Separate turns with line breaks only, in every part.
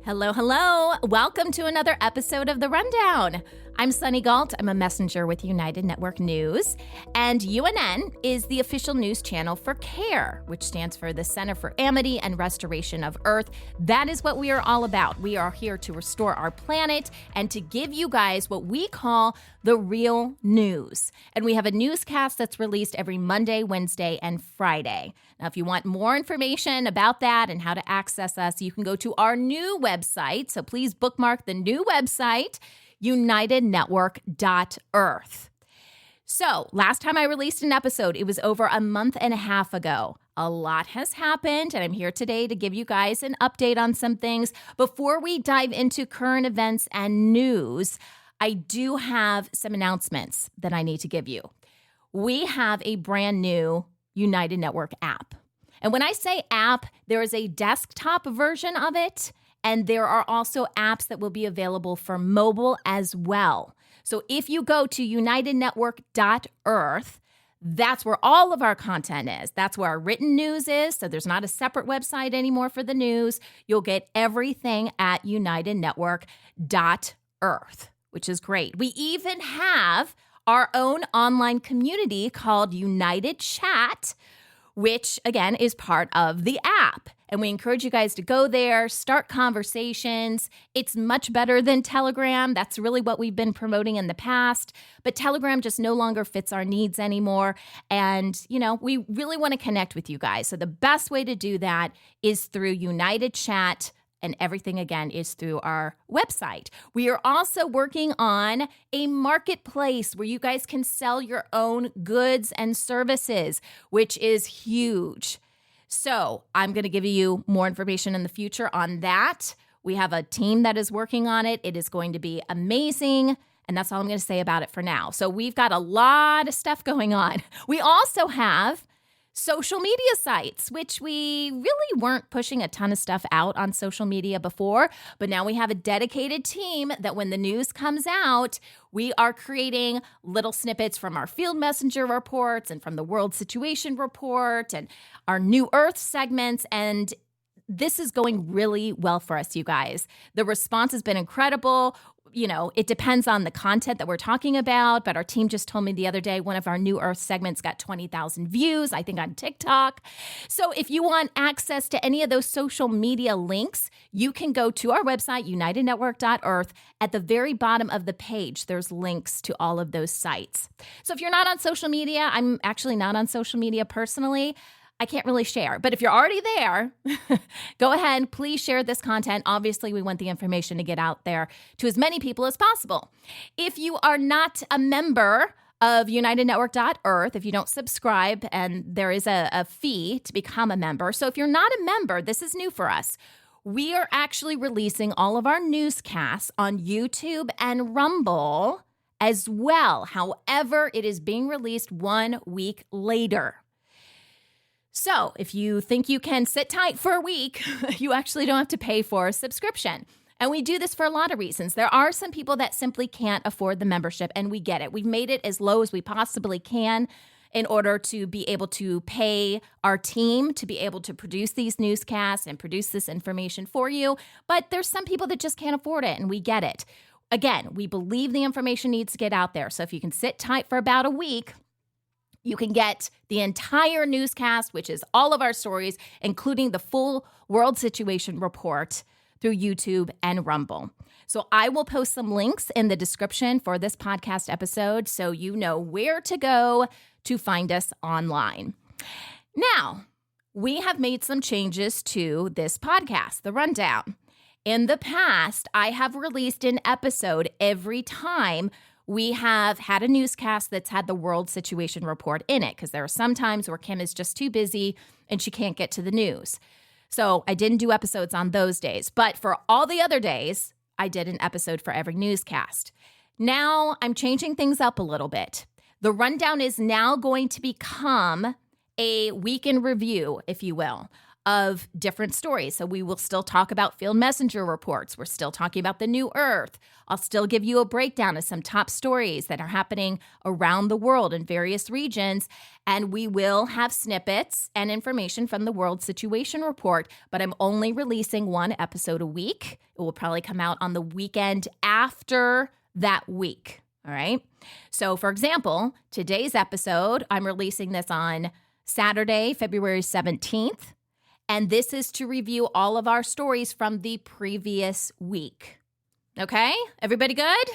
Hello, hello. Welcome to another episode of The Rundown. I'm Sunny Galt. I'm a messenger with United Network News, and UNN is the official news channel for CARE, which stands for the Center for Amity and Restoration of Earth. That is what we are all about. We are here to restore our planet and to give you guys what we call the real news. And we have a newscast that's released every Monday, Wednesday, and Friday. Now, if you want more information about that and how to access us, you can go to our new website. So please bookmark the new website, unitednetwork.earth. So last time I released an episode, it was over a month and a half ago. A lot has happened, and I'm here today to give you guys an update on some things. Before we dive into current events and news, I do have some announcements that I need to give you. We have a brand new United Network app. And when I say app, there is a desktop version of it, and there are also apps that will be available for mobile as well. So if you go to unitednetwork.earth, that's where all of our content is. That's where our written news is. So there's not a separate website anymore for the news. You'll get everything at unitednetwork.earth, which is great. We even have our own online community called United Chat, which, again, is part of the app. And we encourage you guys to go there, start conversations. It's much better than Telegram. That's really what we've been promoting in the past. But Telegram just no longer fits our needs anymore. And, we really want to connect with you guys. So the best way to do that is through United Chat. And everything, again, is through our website. We are also working on a marketplace where you guys can sell your own goods and services, which is huge. So I'm going to give you more information in the future on that. We have a team that is working on it. It is going to be amazing. And that's all I'm going to say about it for now. So we've got a lot of stuff going on. We also have social media sites, which we really weren't pushing a ton of stuff out on social media before, but now we have a dedicated team that when the news comes out, we are creating little snippets from our field messenger reports and from the World Situation Report and our New Earth segments, and this is going really well for us, you guys. The response has been incredible. It depends on the content that we're talking about, but our team just told me the other day one of our New Earth segments got 20,000 views, I think on TikTok. So if you want access to any of those social media links, you can go to our website, unitednetwork.earth. At the very bottom of the page, there's links to all of those sites. So if you're not on social media, I'm actually not on social media personally, I can't really share. But if you're already there, go ahead, please share this content. Obviously, we want the information to get out there to as many people as possible. If you are not a member of unitednetwork.earth, if you don't subscribe, and there is a fee to become a member. So if you're not a member, this is new for us. We are actually releasing all of our newscasts on YouTube and Rumble as well. However, it is being released 1 week later. So if you think you can sit tight for a week, you actually don't have to pay for a subscription. And we do this for a lot of reasons. There are some people that simply can't afford the membership, and we get it. We've made it as low as we possibly can in order to be able to pay our team to be able to produce these newscasts and produce this information for you. But there's some people that just can't afford it, and we get it. Again, we believe the information needs to get out there. So if you can sit tight for about a week, you can get the entire newscast, which is all of our stories, including the full World Situation Report through YouTube and Rumble. So I will post some links in the description for this podcast episode so you know where to go to find us online. Now, we have made some changes to this podcast, The Rundown. In the past, I have released an episode every time we have had a newscast that's had the World Situation Report in it, because there are some times where Kim is just too busy and she can't get to the news. So I didn't do episodes on those days. But for all the other days, I did an episode for every newscast. Now I'm changing things up a little bit. The Rundown is now going to become a week in review, if you will, of different stories. So we will still talk about field messenger reports. We're still talking about the new Earth. I'll still give you a breakdown of some top stories that are happening around the world in various regions. And we will have snippets and information from the World Situation Report, but I'm only releasing one episode a week. It will probably come out on the weekend after that week. All right. So for example, today's episode, I'm releasing this on Saturday, February 17th. And this is to review all of our stories from the previous week. Okay? Everybody good?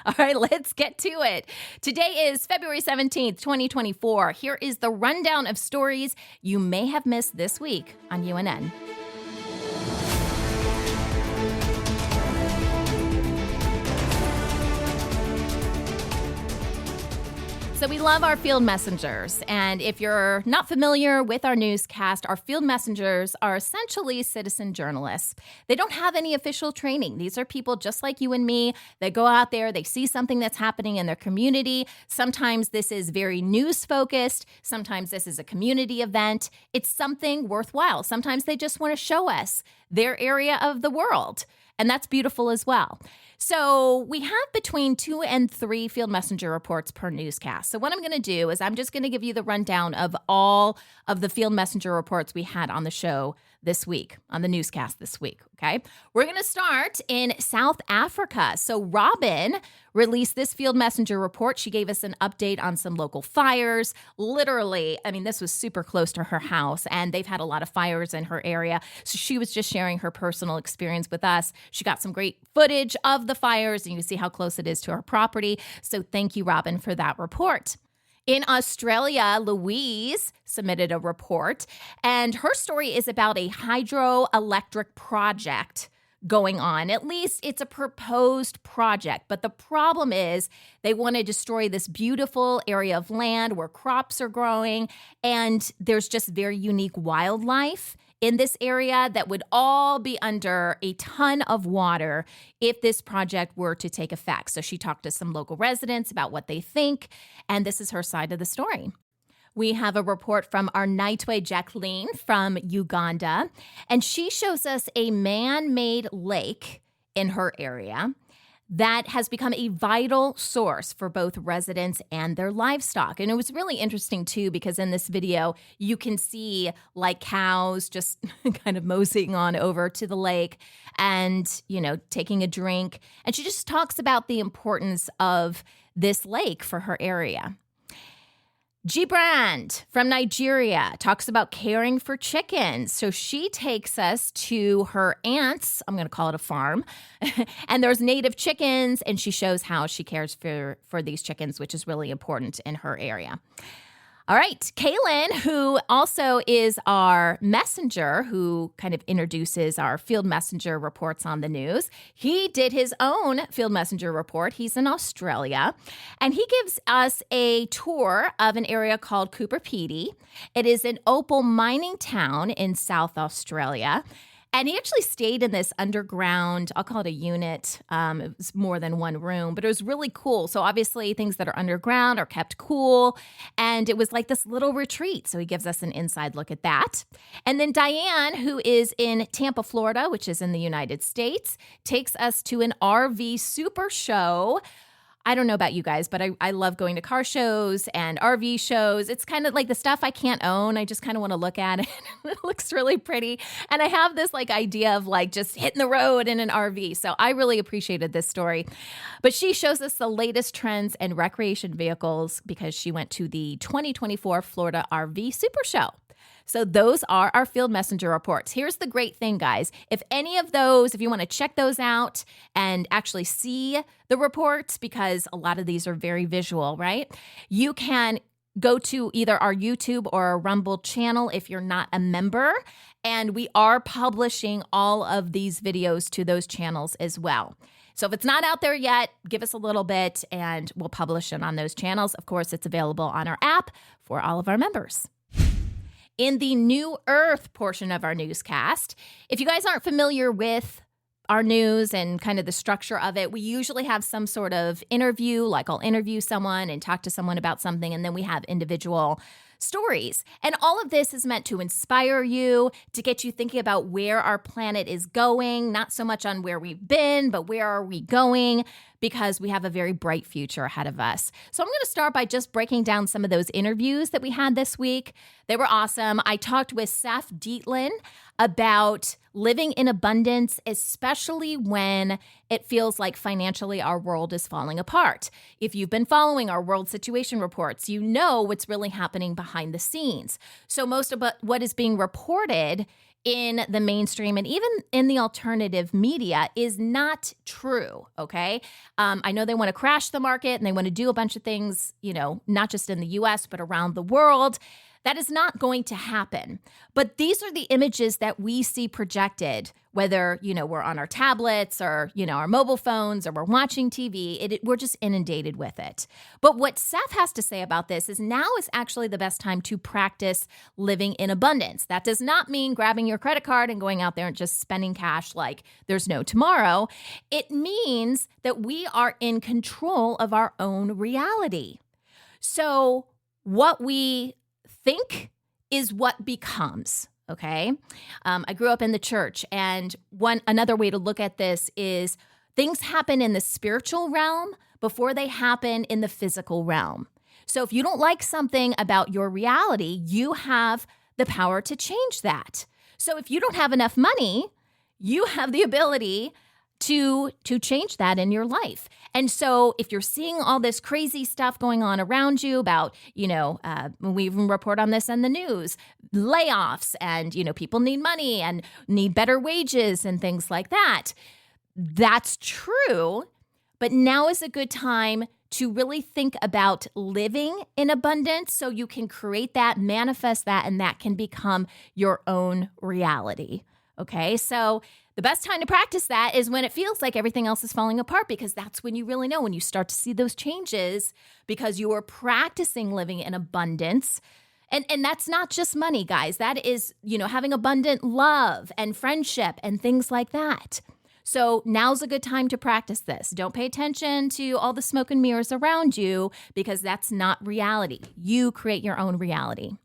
All right, let's get to it. Today is February 17th, 2024. Here is the rundown of stories you may have missed this week on UNN. So we love our field messengers. And if you're not familiar with our newscast, our field messengers are essentially citizen journalists. They don't have any official training. These are people just like you and me. They go out there, they see something that's happening in their community. Sometimes this is very news focused. Sometimes this is a community event. It's something worthwhile. Sometimes they just want to show us their area of the world. And that's beautiful as well. So we have between 2 and 3 field messenger reports per newscast. So what I'm going to do is I'm just going to give you the rundown of all of the field messenger reports we had on the show this week, on the newscast this week, okay? We're going to start in South Africa. So Robin released this field messenger report. She gave us an update on some local fires. Literally, I mean, this was super close to her house, and they've had a lot of fires in her area. So she was just sharing her personal experience with us. She got some great footage of the fires, and you can see how close it is to her property. So thank you, Robin, for that report. In Australia, Louise submitted a report, and her story is about a hydroelectric project going on. At least it's a proposed project, but the problem is they want to destroy this beautiful area of land where crops are growing, and there's just very unique wildlife in this area that would all be under a ton of water if this project were to take effect. So she talked to some local residents about what they think, and this is her side of the story. We have a report from our Nightway Jacqueline from Uganda, and she shows us a man-made lake in her area that has become a vital source for both residents and their livestock. And it was really interesting, too, because in this video, you can see like cows just kind of moseying on over to the lake and, you know, taking a drink. And she just talks about the importance of this lake for her area. G-Brand from Nigeria talks about caring for chickens. So she takes us to her aunt's, I'm going to call it a farm, and there's native chickens, and she shows how she cares for these chickens, which is really important in her area. All right, Kaylin, who also is our messenger, who kind of introduces our field messenger reports on the news. He did his own field messenger report. He's in Australia, and he gives us a tour of an area called Cooper Pedy. It is an opal mining town in South Australia. And he actually stayed in this underground, I'll call it a unit. It was more than one room, but it was really cool. So obviously things that are underground are kept cool. And it was like this little retreat. So he gives us an inside look at that. And then Diane, who is in Tampa, Florida, which is in the United States, takes us to an RV super show. I don't know about you guys, but I love going to car shows and RV shows. It's kind of like the stuff I can't own. I just kind of want to look at it. It looks really pretty. And I have this like idea of like just hitting the road in an RV. So I really appreciated this story. But she shows us the latest trends and recreation vehicles because she went to the 2024 Florida RV Super Show. So those are our field messenger reports. Here's the great thing, guys. If any of those, if you want to check those out and actually see the reports, because a lot of these are very visual, right? You can go to either our YouTube or our Rumble channel if you're not a member. And we are publishing all of these videos to those channels as well. So if it's not out there yet, give us a little bit and we'll publish it on those channels. Of course, it's available on our app for all of our members. In the New Earth portion of our newscast, if you guys aren't familiar with our news and kind of the structure of it, we usually have some sort of interview, like I'll interview someone and talk to someone about something, and then we have individual stories. And all of this is meant to inspire you, to get you thinking about where our planet is going, not so much on where we've been, but where are we going, because we have a very bright future ahead of us. So I'm going to start by just breaking down some of those interviews that we had this week. They were awesome. I talked with Seth Dietlin about living in abundance, especially when it feels like financially our world is falling apart. If you've been following our world situation reports, you know what's really happening behind the scenes. So most of what is being reported in the mainstream and even in the alternative media is not true, okay? I know they want to crash the market and they want to do a bunch of things, not just in the US, but around the world. That is not going to happen. But these are the images that we see projected, whether, we're on our tablets or, our mobile phones or we're watching TV, we're just inundated with it. But what Seth has to say about this is now is actually the best time to practice living in abundance. That does not mean grabbing your credit card and going out there and just spending cash like there's no tomorrow. It means that we are in control of our own reality. So what we think is what becomes, okay? I grew up in the church, and another way to look at this is things happen in the spiritual realm before they happen in the physical realm. So if you don't like something about your reality, you have the power to change that. So if you don't have enough money, you have the ability to change that in your life. And so if you're seeing all this crazy stuff going on around you about, we even report on this in the news, layoffs and, people need money and need better wages and things like that. That's true. But now is a good time to really think about living in abundance so you can create that, manifest that, and that can become your own reality. Okay, so the best time to practice that is when it feels like everything else is falling apart, because that's when you really know, when you start to see those changes, because you are practicing living in abundance. And that's not just money, guys. That is, having abundant love and friendship and things like that. So now's a good time to practice this. Don't pay attention to all the smoke and mirrors around you, because that's not reality. You create your own reality.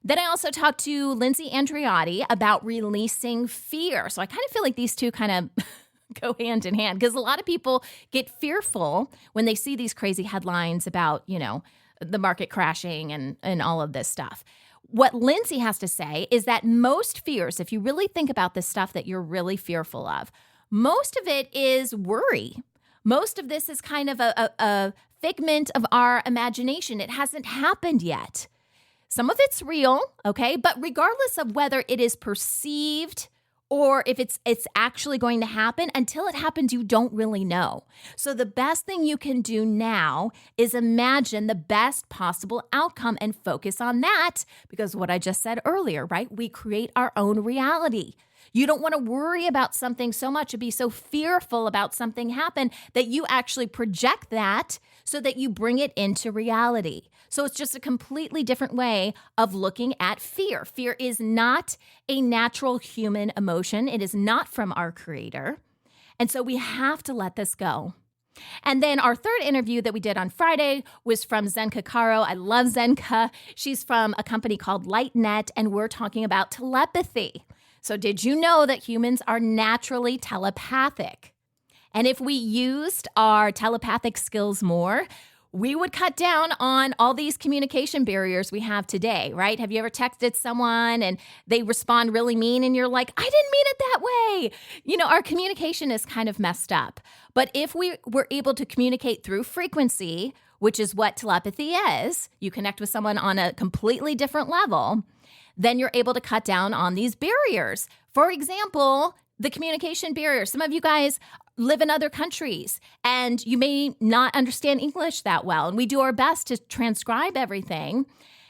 Then I also talked to Lindsay Andreotti about releasing fear. So I kind of feel like these two kind of go hand in hand, because a lot of people get fearful when they see these crazy headlines about, the market crashing and all of this stuff. What Lindsay has to say is that most fears, if you really think about the stuff that you're really fearful of, most of it is worry. Most of this is kind of a figment of our imagination. It hasn't happened yet. Some of it's real, okay? But regardless of whether it is perceived or if it's actually going to happen, until it happens, you don't really know. So the best thing you can do now is imagine the best possible outcome and focus on that, because what I just said earlier, right? We create our own reality. You don't want to worry about something so much and be so fearful about something happen that you actually project that so that you bring it into reality. So it's just a completely different way of looking at fear. Fear is not a natural human emotion. It is not from our Creator. And so we have to let this go. And then our third interview that we did on Friday was from Zenka Caro. I love Zenka. She's from a company called LightNet, and we're talking about telepathy. So did you know that humans are naturally telepathic? And if we used our telepathic skills more, we would cut down on all these communication barriers we have today, right? Have you ever texted someone and they respond really mean and you're like, I didn't mean it that way? Our communication is kind of messed up. But if we were able to communicate through frequency, which is what telepathy is, you connect with someone on a completely different level, then you're able to cut down on these barriers. For example, the communication barrier. Some of you guys live in other countries and you may not understand English that well. And we do our best to transcribe everything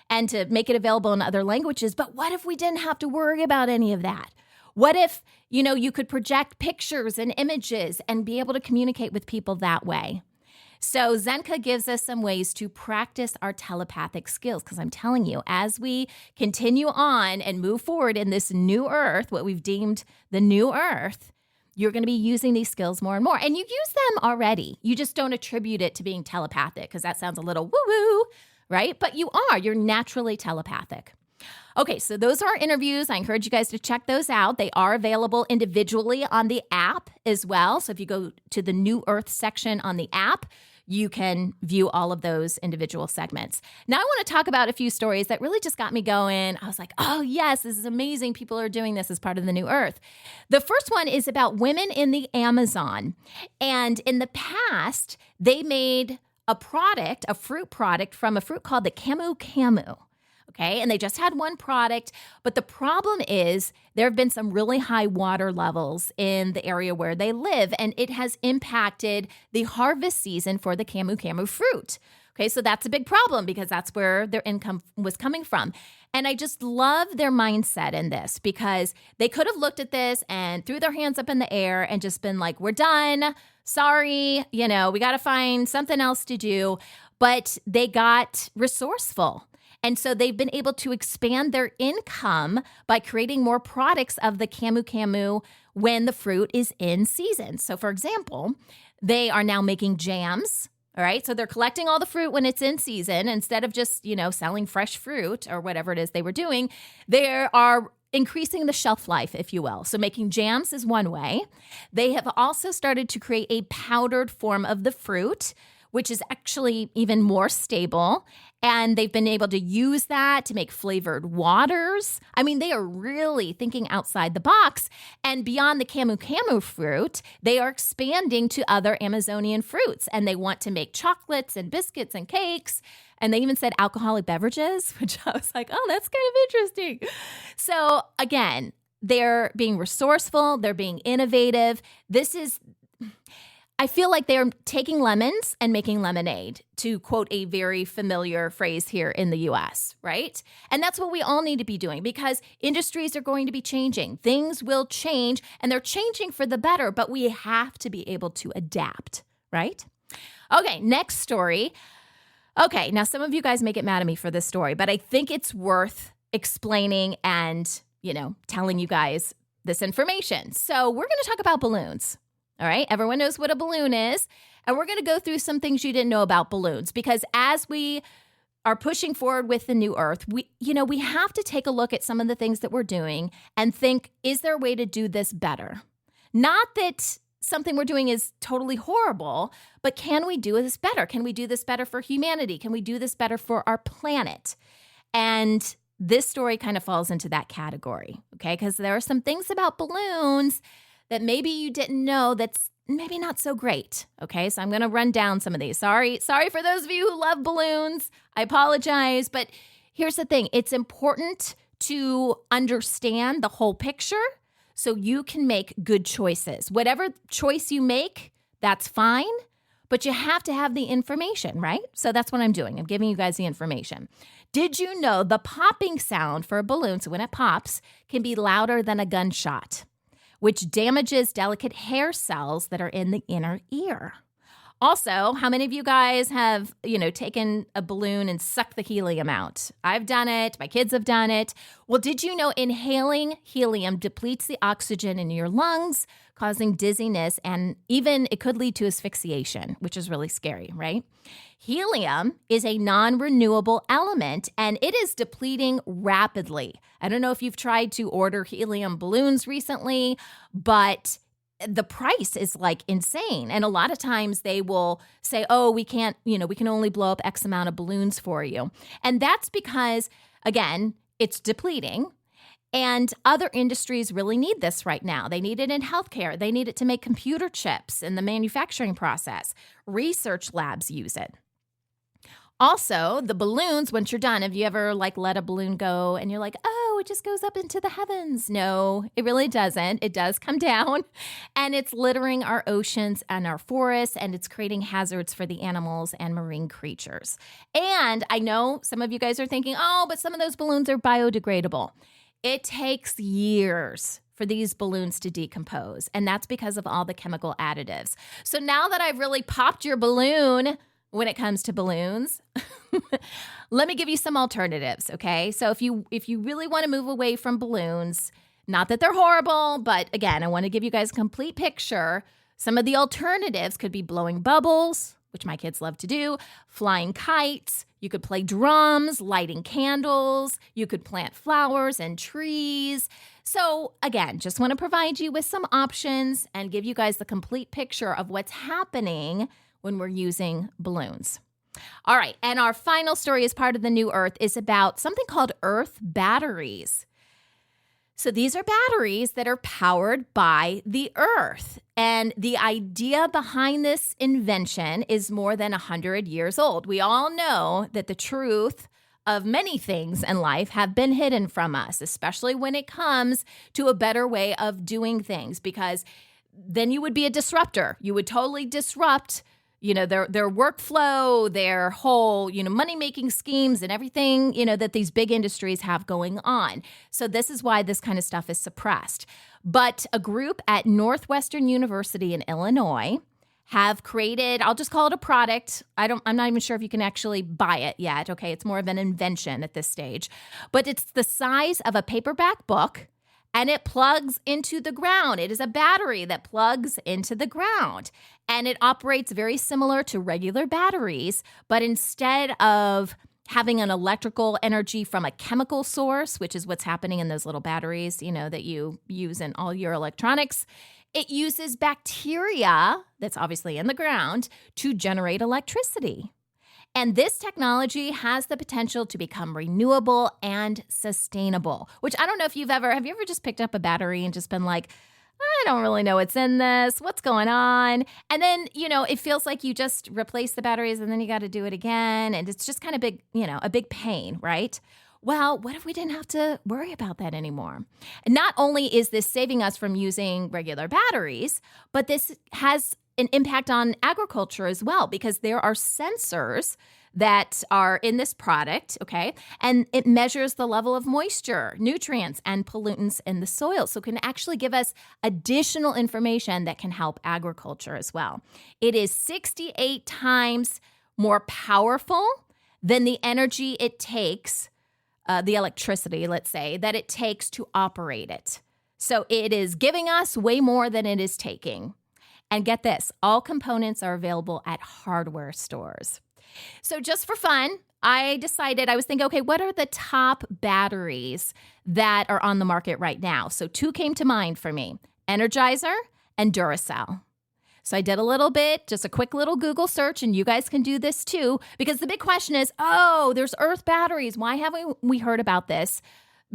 and to make it available in other languages. But what if we didn't have to worry about any of that? What if, you could project pictures and images and be able to communicate with people that way? So Zenka gives us some ways to practice our telepathic skills, because I'm telling you, as we continue on and move forward in this new earth, what we've deemed the new earth, you're going to be using these skills more and more. And you use them already. You just don't attribute it to being telepathic, because that sounds a little woo-woo, right? But you're naturally telepathic. Okay, so those are our interviews. I encourage you guys to check those out. They are available individually on the app as well. So if you go to the New Earth section on the app, you can view all of those individual segments. Now I want to talk about a few stories that really just got me going. I was like, oh yes, this is amazing. People are doing this as part of the New Earth. The first one is about women in the Amazon. And in the past, they made a fruit product from a fruit called the camu. Okay, and they just had one product, but the problem is there have been some really high water levels in the area where they live, and it has impacted the harvest season for the camu fruit. Okay, so that's a big problem because that's where their income was coming from. And I just love their mindset in this because they could have looked at this and threw their hands up in the air and just been like, we're done. Sorry, we got to find something else to do. But they got resourceful. And so they've been able to expand their income by creating more products of the camu when the fruit is in season. So for example, they are now making jams. All right. So they're collecting all the fruit when it's in season instead of just, selling fresh fruit or whatever it is they were doing. They are increasing the shelf life, if you will. So making jams is one way. They have also started to create a powdered form of the fruit, which is actually even more stable. And they've been able to use that to make flavored waters. I mean, they are really thinking outside the box. And beyond the camu fruit, they are expanding to other Amazonian fruits. And they want to make chocolates and biscuits and cakes. And they even said alcoholic beverages, which I was like, oh, that's kind of interesting. So again, they're being resourceful. They're being innovative. I feel like they're taking lemons and making lemonade, to quote a very familiar phrase here in the US, right? And that's what we all need to be doing because industries are going to be changing. Things will change and they're changing for the better, but we have to be able to adapt, right? Okay, next story. Okay, now some of you guys may get mad at me for this story, but I think it's worth explaining and, telling you guys this information. So we're going to talk about balloons. All right, everyone knows what a balloon is, and we're going to go through some things you didn't know about balloons because as we are pushing forward with the New Earth, we have to take a look at some of the things that we're doing and think, is there a way to do this better? Not that something we're doing is totally horrible, but can we do this better? Can we do this better for humanity? Can we do this better for our planet? And this story kind of falls into that category, okay? Because there are some things about balloons that maybe you didn't know that's maybe not so great, okay? So I'm going to run down some of these. Sorry for those of you who love balloons. I apologize, but here's the thing. It's important to understand the whole picture so you can make good choices. Whatever choice you make, that's fine, but you have to have the information, right? So that's what I'm doing. I'm giving you guys the information. Did you know the popping sound for a balloon, so when it pops, can be louder than a gunshot, which damages delicate hair cells that are in the inner ear? Also, how many of you guys have, taken a balloon and sucked the helium out? I've done it. My kids have done it. Well, did you know inhaling helium depletes the oxygen in your lungs, causing dizziness, and even it could lead to asphyxiation, which is really scary, right? Helium is a non-renewable element, and it is depleting rapidly. I don't know if you've tried to order helium balloons recently, but the price is like insane. And a lot of times they will say, oh, we can only blow up X amount of balloons for you. And that's because, again, it's depleting. And other industries really need this right now. They need it in healthcare. They need it to make computer chips in the manufacturing process. Research labs use it. Also, the balloons, once you're done, have you ever let a balloon go and you're like, oh, it just goes up into the heavens? No, it really doesn't. It does come down and it's littering our oceans and our forests, and it's creating hazards for the animals and marine creatures. And I know some of you guys are thinking, oh, but some of those balloons are biodegradable. It takes years for these balloons to decompose, and that's because of all the chemical additives. So now that I've really popped your balloon when it comes to balloons, let me give you some alternatives, okay? So if you really want to move away from balloons, not that they're horrible, but again, I want to give you guys a complete picture. Some of the alternatives could be blowing bubbles, which my kids love to do, flying kites. You could play drums, lighting candles. You could plant flowers and trees. So again, just want to provide you with some options and give you guys the complete picture of what's happening when we're using balloons. All right, and our final story as part of the New Earth is about something called Earth batteries. So these are batteries that are powered by the Earth. And the idea behind this invention is more than 100 years old. We all know that the truth of many things in life have been hidden from us, especially when it comes to a better way of doing things, because then you would be a disruptor. You would totally disrupt their workflow, their whole, money-making schemes and everything, that these big industries have going on. So this is why this kind of stuff is suppressed. But a group at Northwestern University in Illinois have created, I'll just call it a product. I'm not even sure if you can actually buy it yet. Okay, it's more of an invention at this stage. But it's the size of a paperback book, and it plugs into the ground. It is a battery that plugs into the ground. And it operates very similar to regular batteries, but instead of having an electrical energy from a chemical source, which is what's happening in those little batteries, that you use in all your electronics, it uses bacteria that's obviously in the ground to generate electricity. And this technology has the potential to become renewable and sustainable, which I don't know if have you ever just picked up a battery and just been like, I don't really know what's in this. What's going on? And then, it feels like you just replace the batteries and then you got to do it again. And it's just kind of big, a big pain, right? Well, what if we didn't have to worry about that anymore? And not only is this saving us from using regular batteries, but this has an impact on agriculture as well, because there are sensors that are in this product, okay? And it measures the level of moisture, nutrients, and pollutants in the soil. So it can actually give us additional information that can help agriculture as well. It is 68 times more powerful than the energy it takes, the electricity, let's say, that it takes to operate it. So it is giving us way more than it is taking. And get this, all components are available at hardware stores. So just for fun, I was thinking, okay, what are the top batteries that are on the market right now? So 2 came to mind for me, Energizer and Duracell. So I did just a quick little Google search, and you guys can do this too, because the big question is, there's Earth batteries. Why haven't we heard about this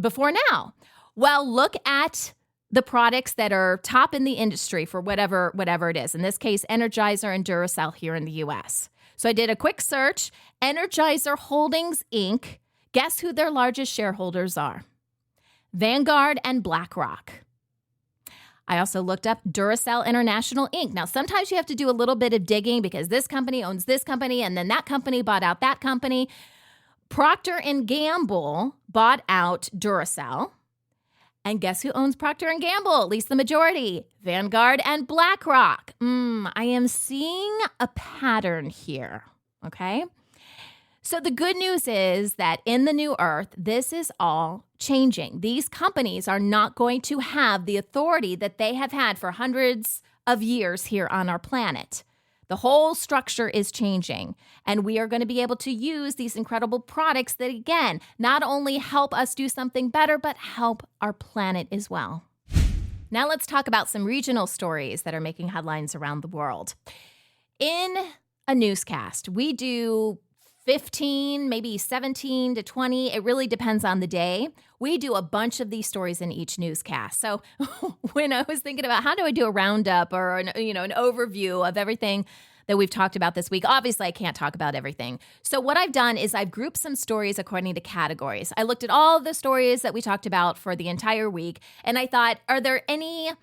before now? Well, look at the products that are top in the industry for whatever it is. In this case, Energizer and Duracell here in the U.S. So I did a quick search. Energizer Holdings, Inc. Guess who their largest shareholders are? Vanguard and BlackRock. I also looked up Duracell International, Inc. Now, sometimes you have to do a little bit of digging because this company owns this company, and then that company bought out that company. Procter & Gamble bought out Duracell. And guess who owns Procter & Gamble? At least the majority. Vanguard and BlackRock. I am seeing a pattern here, okay? So the good news is that in the New Earth, this is all changing. These companies are not going to have the authority that they have had for hundreds of years here on our planet. The whole structure is changing, and we are going to be able to use these incredible products that, again, not only help us do something better, but help our planet as well. Now let's talk about some regional stories that are making headlines around the world. In a newscast, we do 15, maybe 17 to 20. It really depends on the day. We do a bunch of these stories in each newscast. So when I was thinking about how do I do a roundup or an overview of everything that we've talked about this week, obviously I can't talk about everything. So what I've done is I've grouped some stories according to categories. I looked at all the stories that we talked about for the entire week, and I thought, are there any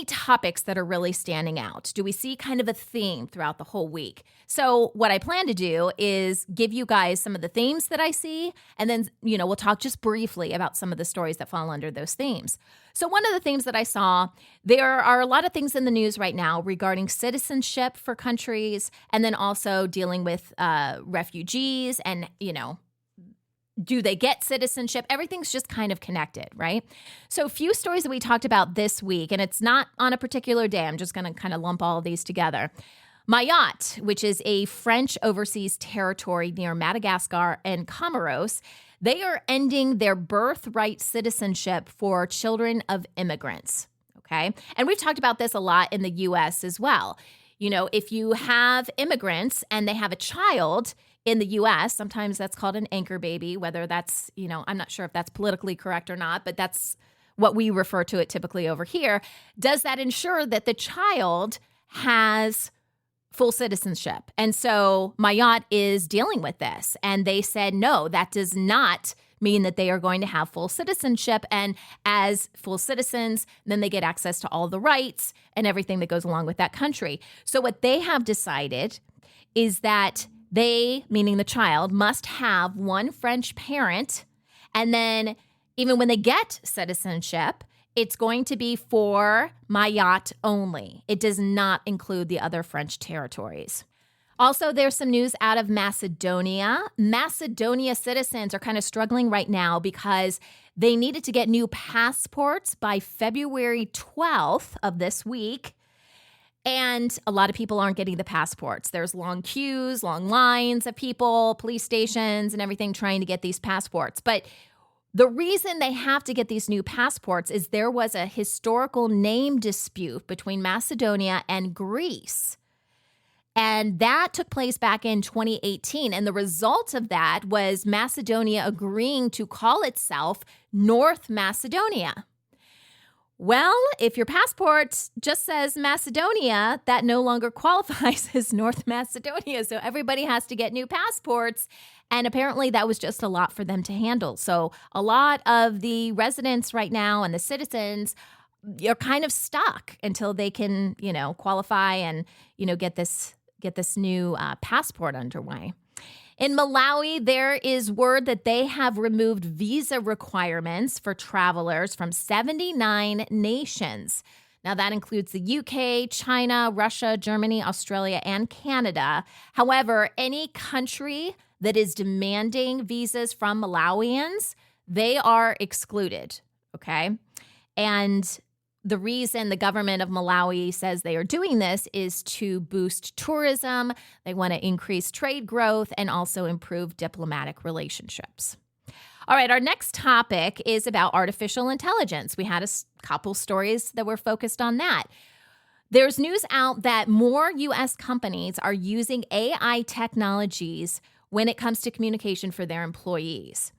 topics that are really standing out? Do we see kind of a theme throughout the whole week? So what I plan to do is give you guys some of the themes that I see, and then, we'll talk just briefly about some of the stories that fall under those themes. So one of the themes that I saw, there are a lot of things in the news right now regarding citizenship for countries, and then also dealing with refugees and, do they get citizenship? Everything's just kind of connected, right? So a few stories that we talked about this week, and it's not on a particular day. I'm just going to kind of lump all of these together. Mayotte, which is a French overseas territory near Madagascar and Comoros, they are ending their birthright citizenship for children of immigrants. Okay. And we've talked about this a lot in the U.S. as well. You know, if you have immigrants and they have a child in the U.S., sometimes that's called an anchor baby, whether that's, you know, I'm not sure if that's politically correct or not, but that's what we refer to it typically over here. Does that ensure that the child has full citizenship? And so Mayotte is dealing with this. And they said, no, that does not mean that they are going to have full citizenship. And as full citizens, then they get access to all the rights and everything that goes along with that country. So what they have decided is that they, meaning the child, must have one French parent. And then even when they get citizenship, it's going to be for Mayotte only. It does not include the other French territories. Also, there's some news out of Macedonia. Macedonia citizens are kind of struggling right now because they needed to get new passports by February 12th of this week. And a lot of people aren't getting the passports. There's long queues, long lines of people, police stations, and everything trying to get these passports. But the reason they have to get these new passports is there was a historical name dispute between Macedonia and Greece. And that took place back in 2018. And the result of that was Macedonia agreeing to call itself North Macedonia. Well, if your passport just says Macedonia, that no longer qualifies as North Macedonia. So everybody has to get new passports. And apparently that was just a lot for them to handle. So a lot of the residents right now and the citizens are kind of stuck until they can, you know, qualify and, you know, get this new passport underway. In Malawi, there is word that they have removed visa requirements for travelers from 79 nations. Now, that includes the UK, China, Russia, Germany, Australia, and Canada. However, any country that is demanding visas from Malawians, they are excluded, okay? And the reason the government of Malawi says they are doing this is to boost tourism. They want to increase trade growth and also improve diplomatic relationships. All right, our next topic is about artificial intelligence. We had a couple stories that were focused on that. There's news out that more U.S. companies are using AI technologies when it comes to communication for their employees.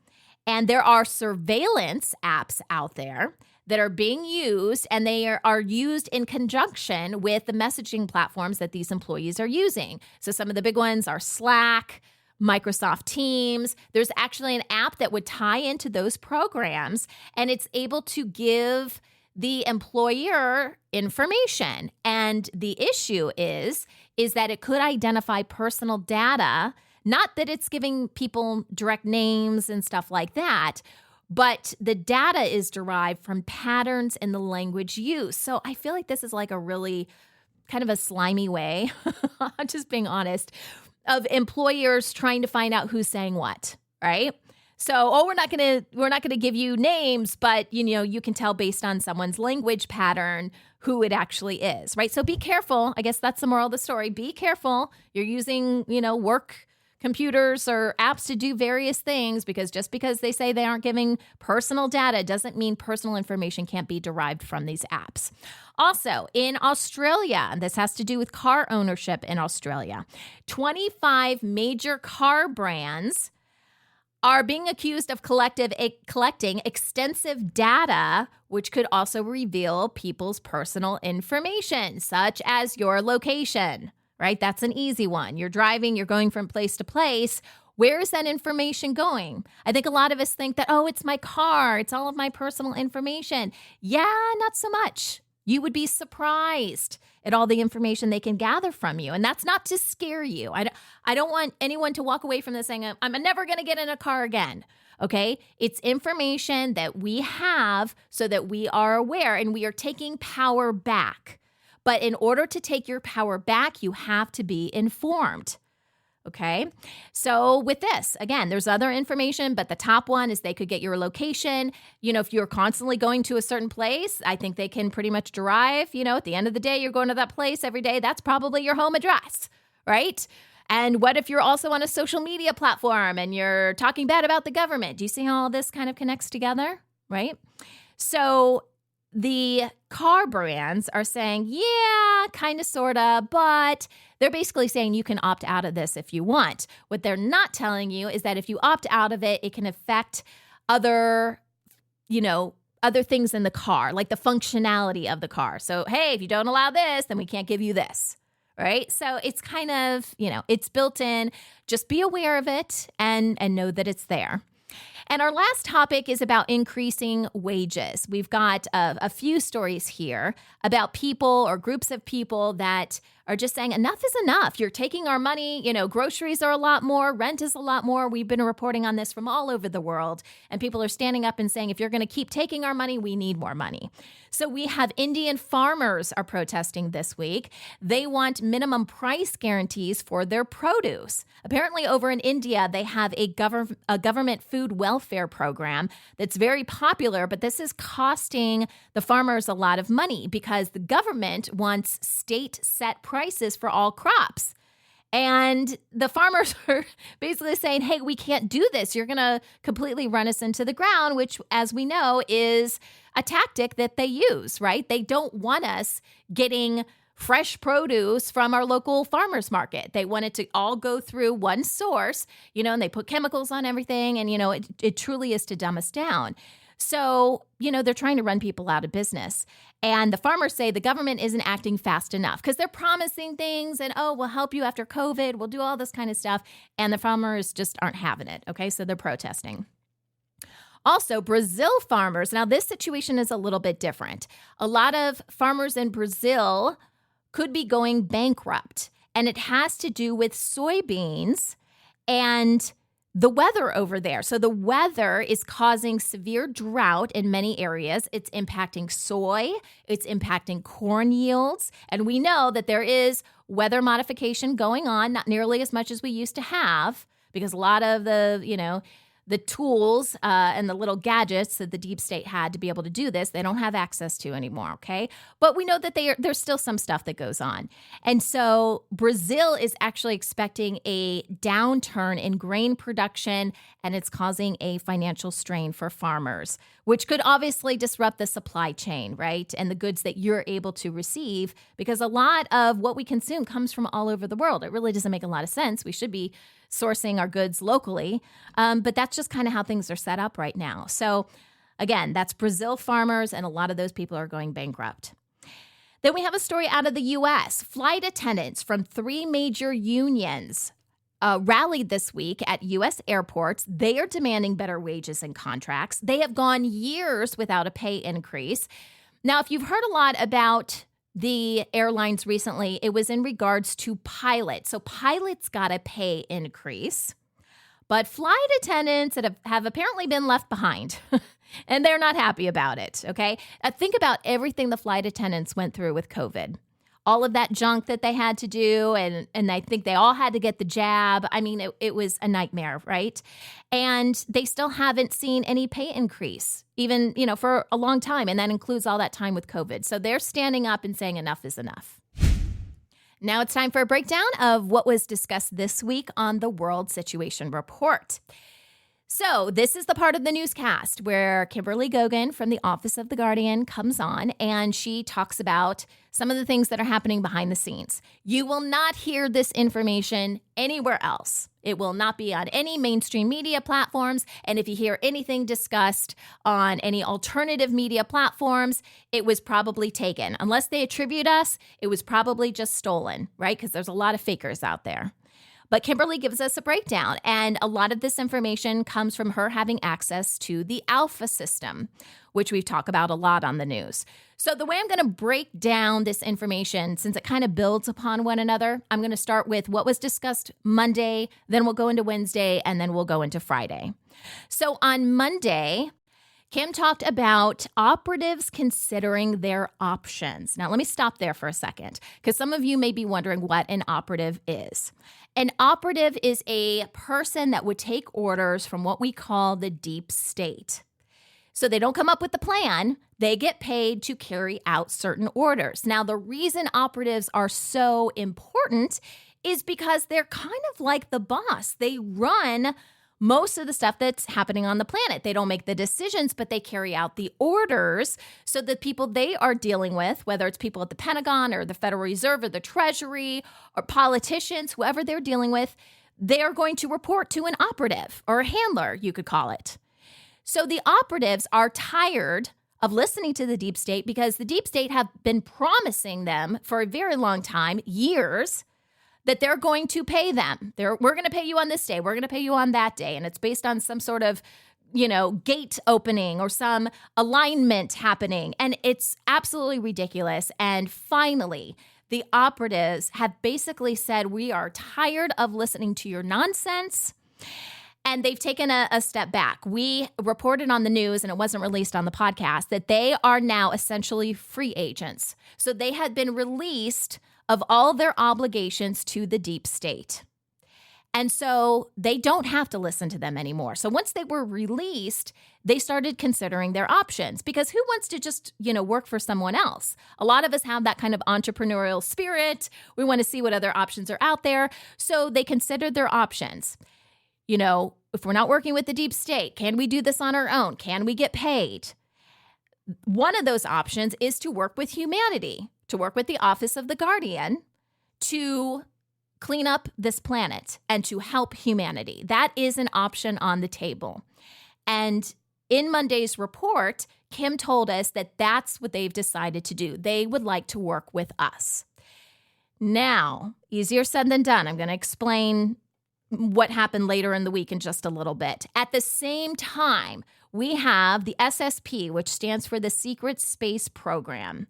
And there are surveillance apps out there that are being used, and they are used in conjunction with the messaging platforms that these employees are using. So some of the big ones are Slack, Microsoft Teams. There's actually an app that would tie into those programs, and it's able to give the employer information. And the issue is that it could identify personal data, not that it's giving people direct names and stuff like that, but the data is derived from patterns in the language used. So I feel like this is like a really kind of a slimy way, I'm just being honest, of employers trying to find out who's saying what, right? So, we're not gonna give you names, but you can tell based on someone's language pattern who it actually is, right? So be careful. I guess that's the moral of the story. Be careful. You're using, work computers or apps to do various things, because just because they say they aren't giving personal data doesn't mean personal information can't be derived from these apps. Also, in Australia, and this has to do with car ownership in Australia, 25 major car brands are being accused of collecting extensive data, which could also reveal people's personal information, such as your location. Right? That's an easy one. You're driving, you're going from place to place. Where is that information going? I think a lot of us think that, it's my car. It's all of my personal information. Yeah, not so much. You would be surprised at all the information they can gather from you. And that's not to scare you. I don't want anyone to walk away from this saying, I'm never going to get in a car again. Okay? It's information that we have so that we are aware and we are taking power back. But in order to take your power back, you have to be informed, Okay. So with this, again, there's other information, but the top one is they could get your location. If you're constantly going to a certain place, I think they can pretty much derive, at the end of the day, you're going to that place every day. That's probably your home address, right? And what if you're also on a social media platform and you're talking bad about the government? Do you see how all this kind of connects together, right? So the car brands are saying, yeah, kind of, sort of, but they're basically saying you can opt out of this if you want. What they're not telling you is that if you opt out of it, it can affect other things in the car, like the functionality of the car. So, hey, if you don't allow this, then we can't give you this, right? So it's kind of, it's built in. Just be aware of it and know that it's there. And our last topic is about increasing wages. We've got a few stories here about people or groups of people that are just saying enough is enough. You're taking our money. Groceries are a lot more. Rent is a lot more. We've been reporting on this from all over the world. And people are standing up and saying, if you're going to keep taking our money, we need more money. So we have Indian farmers are protesting this week. They want minimum price guarantees for their produce. Apparently over in India, they have a government food welfare program that's very popular, but this is costing the farmers a lot of money because the government wants state-set prices for all crops. And the farmers are basically saying, hey, we can't do this. You're going to completely run us into the ground, which, as we know, is a tactic that they use, right? They don't want us getting fresh produce from our local farmers market. They want it to all go through one source, and they put chemicals on everything. And, it truly is to dumb us down. So, they're trying to run people out of business. And the farmers say the government isn't acting fast enough because they're promising things and, we'll help you after COVID. We'll do all this kind of stuff. And the farmers just aren't having it. Okay, so they're protesting. Also, Brazil farmers. Now, this situation is a little bit different. A lot of farmers in Brazil could be going bankrupt. And it has to do with soybeans and the weather over there. So the weather is causing severe drought in many areas. It's impacting soy. It's impacting corn yields. And we know that there is weather modification going on, not nearly as much as we used to have, because a lot of the tools and the little gadgets that the deep state had to be able to do this, they don't have access to anymore, okay? But we know that there's still some stuff that goes on. And so Brazil is actually expecting a downturn in grain production, and it's causing a financial strain for farmers, which could obviously disrupt the supply chain, right? And the goods that you're able to receive, because a lot of what we consume comes from all over the world. It really doesn't make a lot of sense. We should be sourcing our goods locally. But that's just kind of how things are set up right now. So again, that's Brazil farmers, and a lot of those people are going bankrupt. Then we have a story out of the U.S. Flight attendants from 3 major unions rallied this week at U.S. airports. They are demanding better wages and contracts. They have gone years without a pay increase. Now, if you've heard a lot about the airlines recently, it was in regards to pilots. So pilots got a pay increase, but flight attendants have apparently been left behind, and they're not happy about it, okay? Think about everything the flight attendants went through with COVID. All of that junk that they had to do, and I think they all had to get the jab. I mean, it was a nightmare, right? And they still haven't seen any pay increase, even, for a long time, and that includes all that time with COVID. So they're standing up and saying enough is enough. Now it's time for a breakdown of what was discussed this week on the World Situation Report. So this is the part of the newscast where Kimberly Goguen from the Office of the Guardian comes on, and she talks about some of the things that are happening behind the scenes. You will not hear this information anywhere else. It will not be on any mainstream media platforms. And if you hear anything discussed on any alternative media platforms, it was probably taken. Unless they attribute us, it was probably just stolen, right? Because there's a lot of fakers out there. But Kimberly gives us a breakdown, and a lot of this information comes from her having access to the Alpha system, which we've talked about a lot on the news. So the way I'm going to break down this information, since it kind of builds upon one another, I'm going to start with what was discussed Monday, then we'll go into Wednesday, and then we'll go into Friday. So on Monday, Kim talked about operatives considering their options. Now, let me stop there for a second, because some of you may be wondering what an operative is. An operative is a person that would take orders from what we call the deep state. So they don't come up with the plan. They get paid to carry out certain orders. Now, the reason operatives are so important is because they're kind of like the boss. They run most of the stuff that's happening on the planet. They don't make the decisions, but they carry out the orders. So the people they are dealing with, whether it's people at the Pentagon or the Federal Reserve or the Treasury or politicians, whoever they're dealing with, they are going to report to an operative or a handler, you could call it. So the operatives are tired of listening to the deep state because the deep state have been promising them for a very long time, years, that they're going to pay them. We're going to pay you on this day. We're going to pay you on that day. And it's based on some sort of, gate opening or some alignment happening. And it's absolutely ridiculous. And finally, the operatives have basically said, we are tired of listening to your nonsense. And they've taken a step back. We reported on the news, and it wasn't released on the podcast, that they are now essentially free agents. So they had been released of all their obligations to the deep state. And so they don't have to listen to them anymore. So once they were released, they started considering their options, because who wants to just, work for someone else? A lot of us have that kind of entrepreneurial spirit. We want to see what other options are out there. So they considered their options. If we're not working with the deep state, can we do this on our own? Can we get paid? One of those options is to work with humanity, to work with the Office of the Guardian, to clean up this planet and to help humanity. That is an option on the table. And in Monday's report, Kim told us that that's what they've decided to do. They would like to work with us. Now, easier said than done. I'm going to explain what happened later in the week in just a little bit. At the same time, we have the SSP, which stands for the Secret Space Program.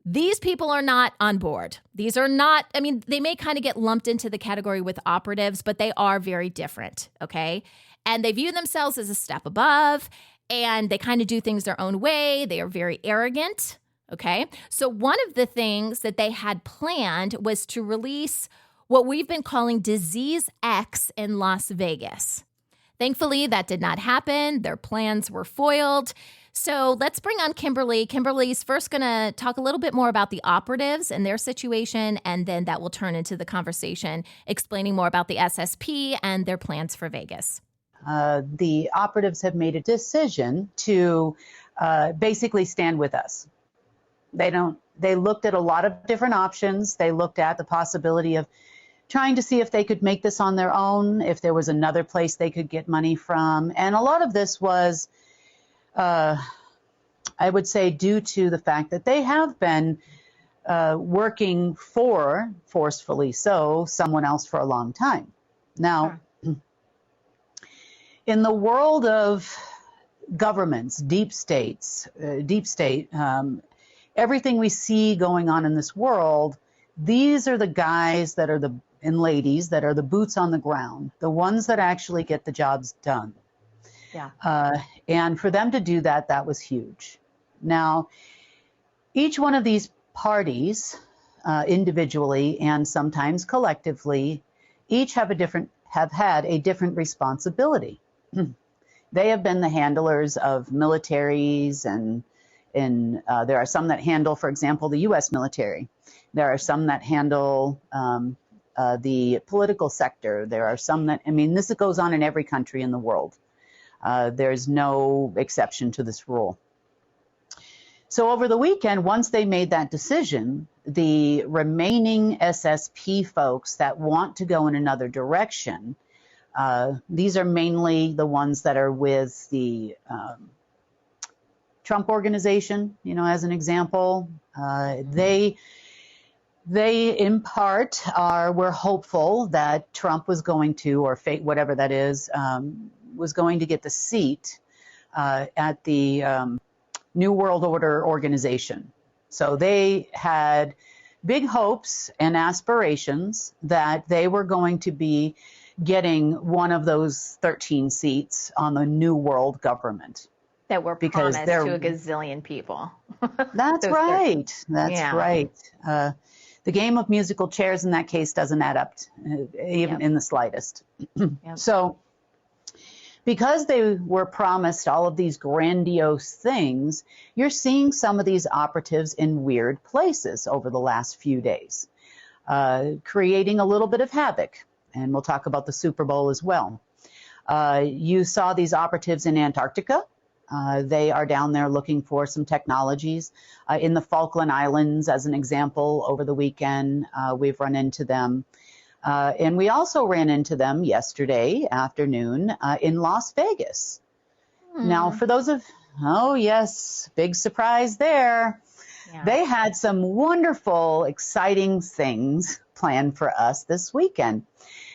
These people are not on board. These are not, they may kind of get lumped into the category with operatives, but they are very different, okay? And they view themselves as a step above, and they kind of do things their own way. They are very arrogant, okay? So one of the things that they had planned was to release what we've been calling Disease X in Las Vegas. Thankfully, that did not happen. Their plans were foiled. So let's bring on Kimberly. Kimberly's first going to talk a little bit more about the operatives and their situation, and then that will turn into the conversation explaining more about the SSP and their plans for Vegas.
The operatives have made a decision to basically stand with us. They looked at a lot of different options. They looked at the possibility of trying to see if they could make this on their own, if there was another place they could get money from. And a lot of this was, I would say, due to the fact that they have been working for, forcefully so, someone else for a long time. Now, in the world of governments, deep state, everything we see going on in this world, these are the guys that are and ladies that are the boots on the ground, the ones that actually get the jobs done.
Yeah.
And for them to do that, that was huge. Now, each one of these parties, individually and sometimes collectively, each have had a different responsibility. They have been the handlers of militaries, and there are some that handle, for example, the U.S. military. There are some that handle the political sector. There are some that, this goes on in every country in the world. There's no exception to this rule. So over the weekend, once they made that decision, the remaining SSP folks that want to go in another direction, these are mainly the ones that are with the Trump organization, as an example. They in part were hopeful that Trump was going to, or fate, whatever that is, was going to get the seat at the New World Order organization. So they had big hopes and aspirations that they were going to be getting one of those 13 seats on the New World government.
That were
because
promised
they're
to a gazillion people.
that's
Those
right.
gifts.
That's
Yeah.
right. The game of musical chairs in that case doesn't add up, even
Yep.
in the slightest.
Yep.
So, because they were promised all of these grandiose things, you're seeing some of these operatives in weird places over the last few days, creating a little bit of havoc. And we'll talk about the Super Bowl as well. You saw these operatives in Antarctica. They are down there looking for some technologies. In the Falkland Islands, as an example, over the weekend, we've run into them. And we also ran into them yesterday afternoon in Las Vegas. Now, for those of, oh yes, big surprise there.
Yeah.
They had some wonderful, exciting things planned for us this weekend.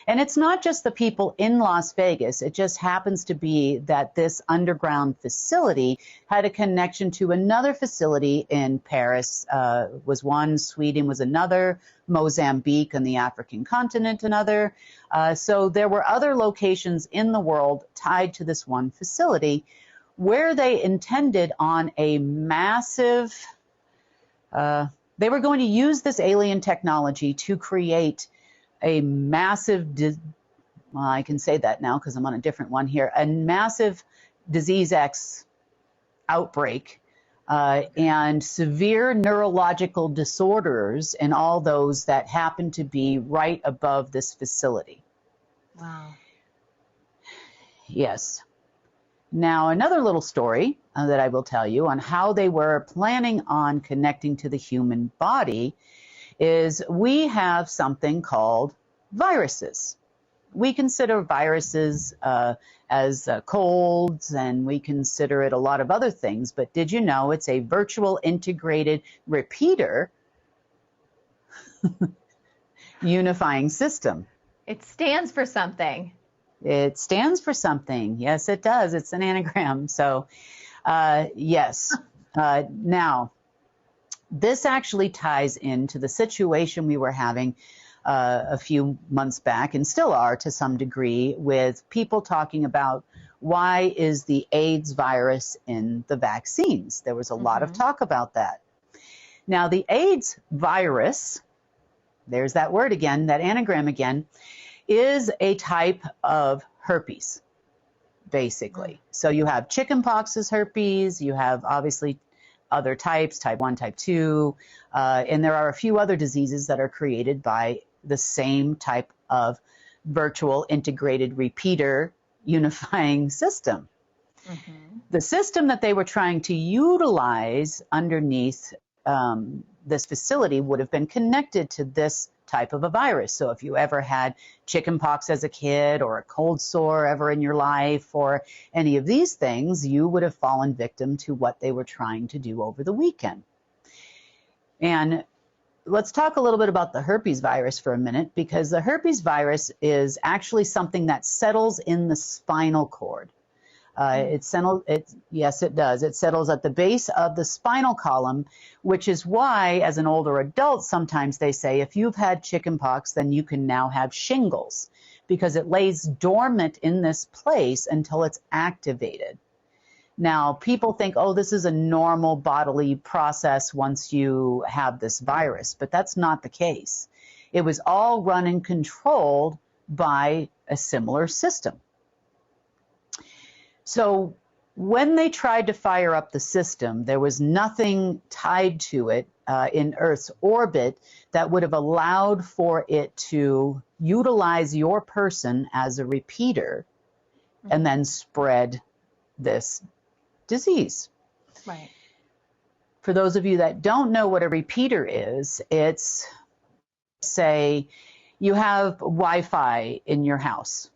And it's not just the people in Las Vegas. It just happens to be that this underground facility had a connection to another facility in Paris, was one, Sweden was another, Mozambique on the African continent another. So there were other locations in the world tied to this one facility where they intended on a massive, they were going to use this alien technology to create a massive, well, I can say that now because I'm on a different one here, a massive disease X outbreak and severe neurological disorders in all those that happen to be right above this facility.
Wow.
Yes. Now, another little story that I will tell you on how they were planning on connecting to the human body is we have something called viruses. We consider viruses as colds, and we consider it a lot of other things, but did you know it's a virtual integrated repeater unifying system?
It stands for something.
It stands for something. Yes, it does. It's an anagram. So, yes. Now, this actually ties into the situation we were having a few months back, and still are to some degree, with people talking about why is the AIDS virus in the vaccines. There was a lot of talk about that. Now, the AIDS virus, there's that word again, that anagram again, is a type of herpes, basically. So you have chickenpox as herpes, you have obviously other types, type 1, type 2, and there are a few other diseases that are created by the same type of virtual integrated repeater unifying system. The system that they were trying to utilize underneath this facility would have been connected to this type of a virus. So if you ever had chickenpox as a kid, or a cold sore ever in your life, or any of these things, you would have fallen victim to what they were trying to do over the weekend. And let's talk a little bit about the herpes virus for a minute, because the herpes virus is actually something that settles in the spinal cord. Yes, it does. It settles at the base of the spinal column, which is why, as an older adult, sometimes they say if you've had chickenpox, then you can now have shingles, because it lays dormant in this place until it's activated. Now, people think, oh, this is a normal bodily process once you have this virus, but that's not the case. It was all run and controlled by a similar system. So when they tried to fire up the system, there was nothing tied to it in Earth's orbit that would have allowed for it to utilize your person as a repeater and then spread this disease.
Right.
For those of you that don't know what a repeater is, it's, say, you have Wi-Fi in your house.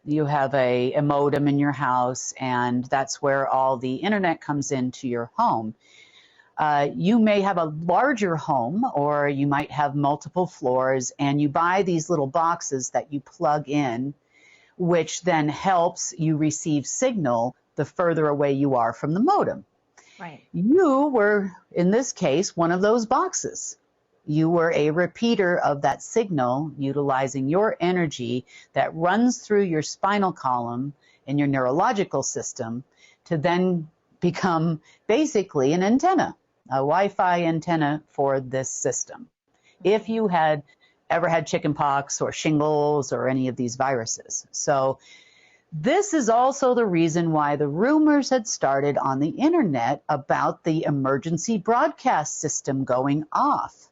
You have a modem in your house, and that's where all the internet comes into your home. You may have a larger home, or you might have multiple floors, and you buy these little boxes that you plug in, which then helps you receive signal the further away you are from the modem.
Right.
You were, in this case, one of those boxes. You were a repeater of that signal, utilizing your energy that runs through your spinal column and your neurological system to then become basically an antenna, a Wi-Fi antenna for this system. If you had ever had chickenpox or shingles or any of these viruses. So this is also the reason why the rumors had started on the internet about the emergency broadcast system going off,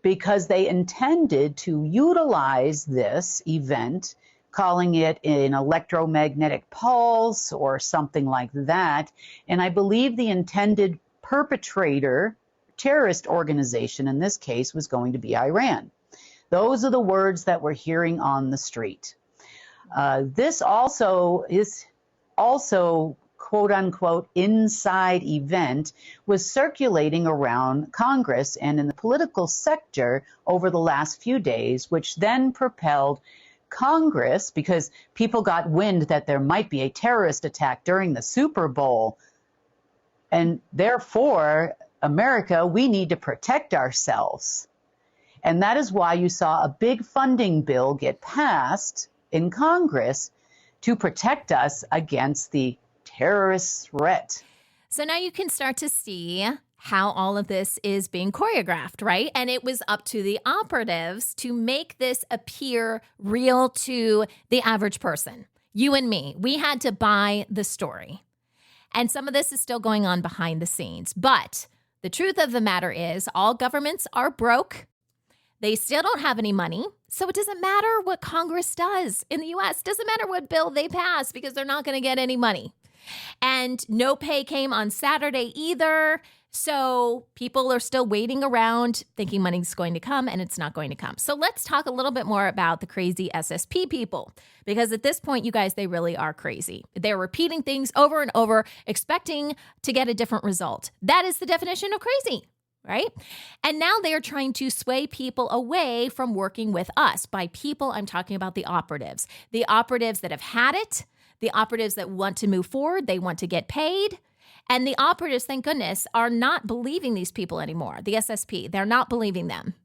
because they intended to utilize this event, calling it an electromagnetic pulse or something like that. And I believe the intended perpetrator, terrorist organization in this case, was going to be Iran. Those are the words that we're hearing on the street. This also is quote unquote inside event was circulating around Congress and in the political sector over the last few days, which then propelled Congress, because people got wind that there might be a terrorist attack during the Super Bowl, and therefore, America, we need to protect ourselves. And that is why you saw a big funding bill get passed in Congress to protect us against the terrorist threat.
So now you can start to see how all of this is being choreographed, right? And it was up to the operatives to make this appear real to the average person. You and me, we had to buy the story. And some of this is still going on behind the scenes. But the truth of the matter is all governments are broke. They still don't have any money. So it doesn't matter what Congress does in the U.S. It doesn't matter what bill they pass because they're not going to get any money. And no pay came on Saturday either. So people are still waiting around thinking money's going to come, and it's not going to come. So let's talk a little bit more about the crazy SSP people, because at this point, you guys, they really are crazy. They're repeating things over and over, expecting to get a different result. That is the definition of crazy, right? And now they are trying to sway people away from working with us. By people, I'm talking about the operatives that have had it, the operatives that want to move forward, they want to get paid. And the operatives, thank goodness, are not believing these people anymore. The SSP, they're not believing them.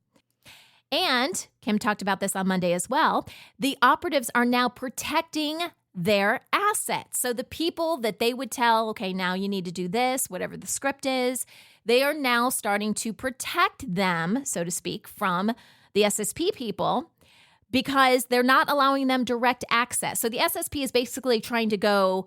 And Kim talked about this on Monday as well. The operatives are now protecting their assets. So the people that they would tell, okay, now you need to do this, whatever the script is, they are now starting to protect them, so to speak, from the SSP people, because they're not allowing them direct access. So the SSP is basically trying to go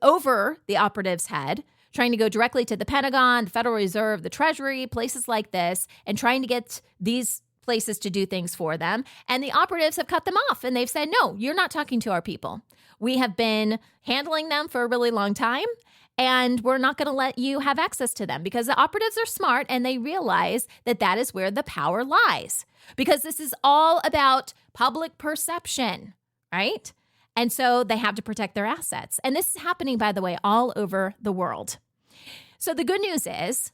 over the operative's head, trying to go directly to the Pentagon, the Federal Reserve, the Treasury, places like this, and trying to get these places to do things for them. And the operatives have cut them off, and they've said, no, you're not talking to our people. We have been handling them for a really long time, and we're not going to let you have access to them, because the operatives are smart, and they realize that that is where the power lies, because this is all about public perception, right? And so they have to protect their assets. And this is happening, by the way, all over the world. So the good news is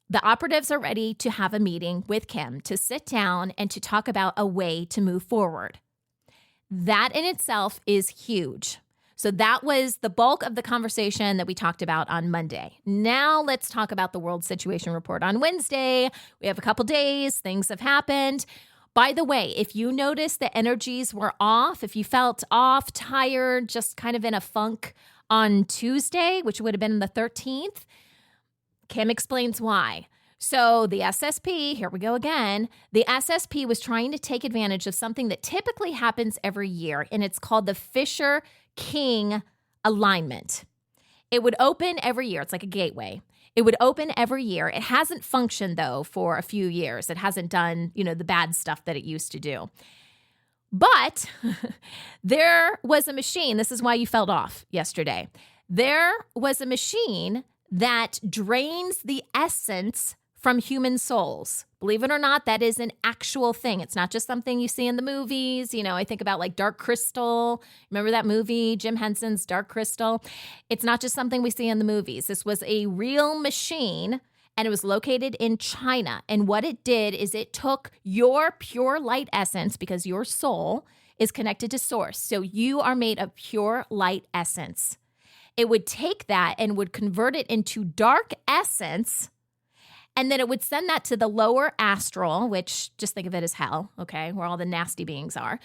the operatives are ready to have a meeting with Kim to sit down and to talk about a way to move forward. That in itself is huge. So that was the bulk of the conversation that we talked about on Monday. Now let's talk about the World Situation Report on Wednesday. We have a couple days. Things have happened. By the way, if you noticed the energies were off, if you felt off, tired, just kind of in a funk on Tuesday, which would have been the 13th, Kim explains why. So the SSP, here we go again, the SSP was trying to take advantage of something that typically happens every year, and it's called the Fisher-King alignment. It would open every year. It's like a gateway. It would open every year. It hasn't functioned, though, for a few years. It hasn't done, the bad stuff that it used to do. But there was a machine. This is why you felt off yesterday. There was a machine that drains the essence from human souls. Believe it or not, that is an actual thing. It's not just something you see in the movies. I think about like Dark Crystal. Remember that movie, Jim Henson's Dark Crystal? It's not just something we see in the movies. This was a real machine, and it was located in China. And what it did is it took your pure light essence, because your soul is connected to source. So you are made of pure light essence. It would take that and would convert it into dark essence. And then it would send that to the lower astral, which just think of it as hell, okay, where all the nasty beings are.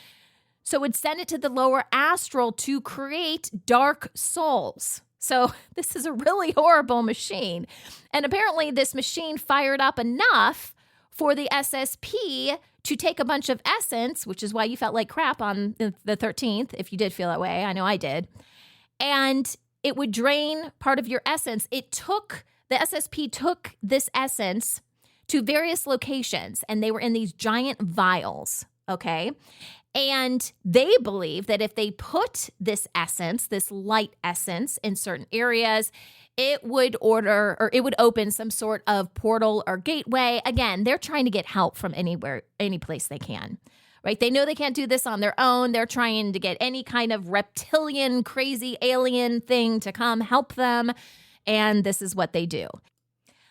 So it would send it to the lower astral to create dark souls. So this is a really horrible machine. And apparently this machine fired up enough for the SSP to take a bunch of essence, which is why you felt like crap on the 13th, if you did feel that way. I know I did. And it would drain part of your essence. The SSP took this essence to various locations, and they were in these giant vials, okay? And they believe that if they put this essence, this light essence, in certain areas, it would open some sort of portal or gateway. Again, they're trying to get help from anywhere, any place they can, right? They know they can't do this on their own. They're trying to get any kind of reptilian, crazy alien thing to come help them. And this is what they do.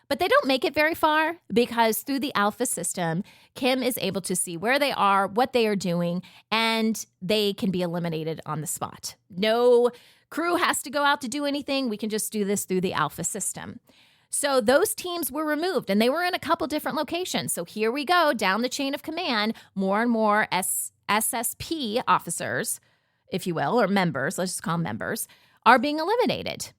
But they don't make it very far because through the alpha system, Kim is able to see where they are, what they are doing, and they can be eliminated on the spot. No crew has to go out to do anything. We can just do this through the alpha system. So those teams were removed, and they were in a couple different locations. So here we go down the chain of command. More and more SSP officers, if you will, or members, let's just call them members, are being eliminated.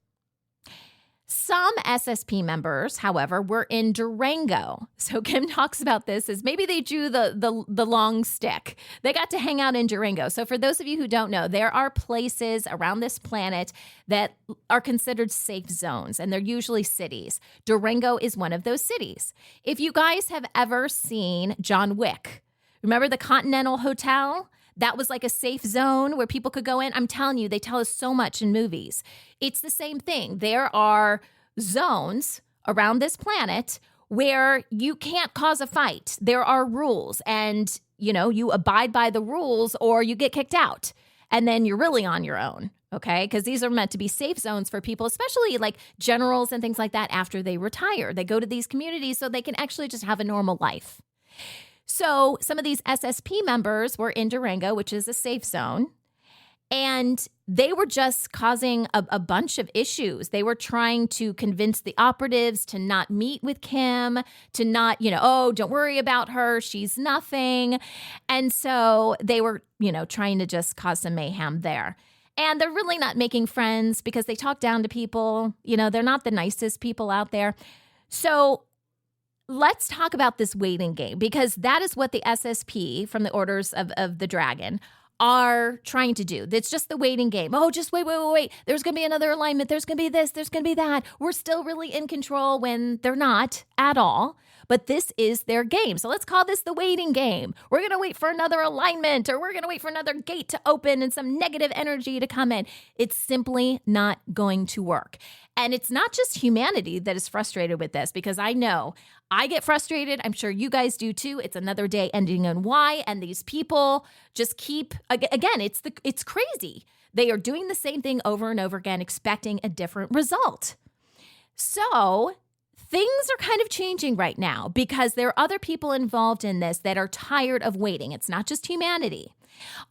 Some SSP members, however, were in Durango. So Kim talks about this as maybe they drew the long stick. They got to hang out in Durango. So for those of you who don't know, there are places around this planet that are considered safe zones, and they're usually cities. Durango is one of those cities. If you guys have ever seen John Wick, remember the Continental Hotel? That was like a safe zone where people could go in. I'm telling you, they tell us so much in movies. It's the same thing. There are zones around this planet where you can't cause a fight. There are rules, and you abide by the rules or you get kicked out. And then you're really on your own, okay? Because these are meant to be safe zones for people, especially like generals and things like that after they retire. They go to these communities so they can actually just have a normal life. So some of these SSP members were in Durango, which is a safe zone, and they were just causing a bunch of issues. They were trying to convince the operatives to not meet with Kim, to not, don't worry about her, she's nothing. And so they were, trying to just cause some mayhem there. And they're really not making friends because they talk down to people. They're not the nicest people out there. So let's talk about this waiting game, because that is what the SSP from the Orders of the Dragon are trying to do. It's just the waiting game. Oh, just wait. There's going to be another alignment. There's going to be this. There's going to be that. We're still really in control when they're not at all. But this is their game. So let's call this the waiting game. We're going to wait for another alignment, or we're going to wait for another gate to open and some negative energy to come in. It's simply not going to work. And it's not just humanity that is frustrated with this, because I know I get frustrated. I'm sure you guys do too. It's another day ending in Y, and these people just keep, again, it's crazy. They are doing the same thing over and over again, expecting a different result. So things are kind of changing right now because there are other people involved in this that are tired of waiting. It's not just humanity.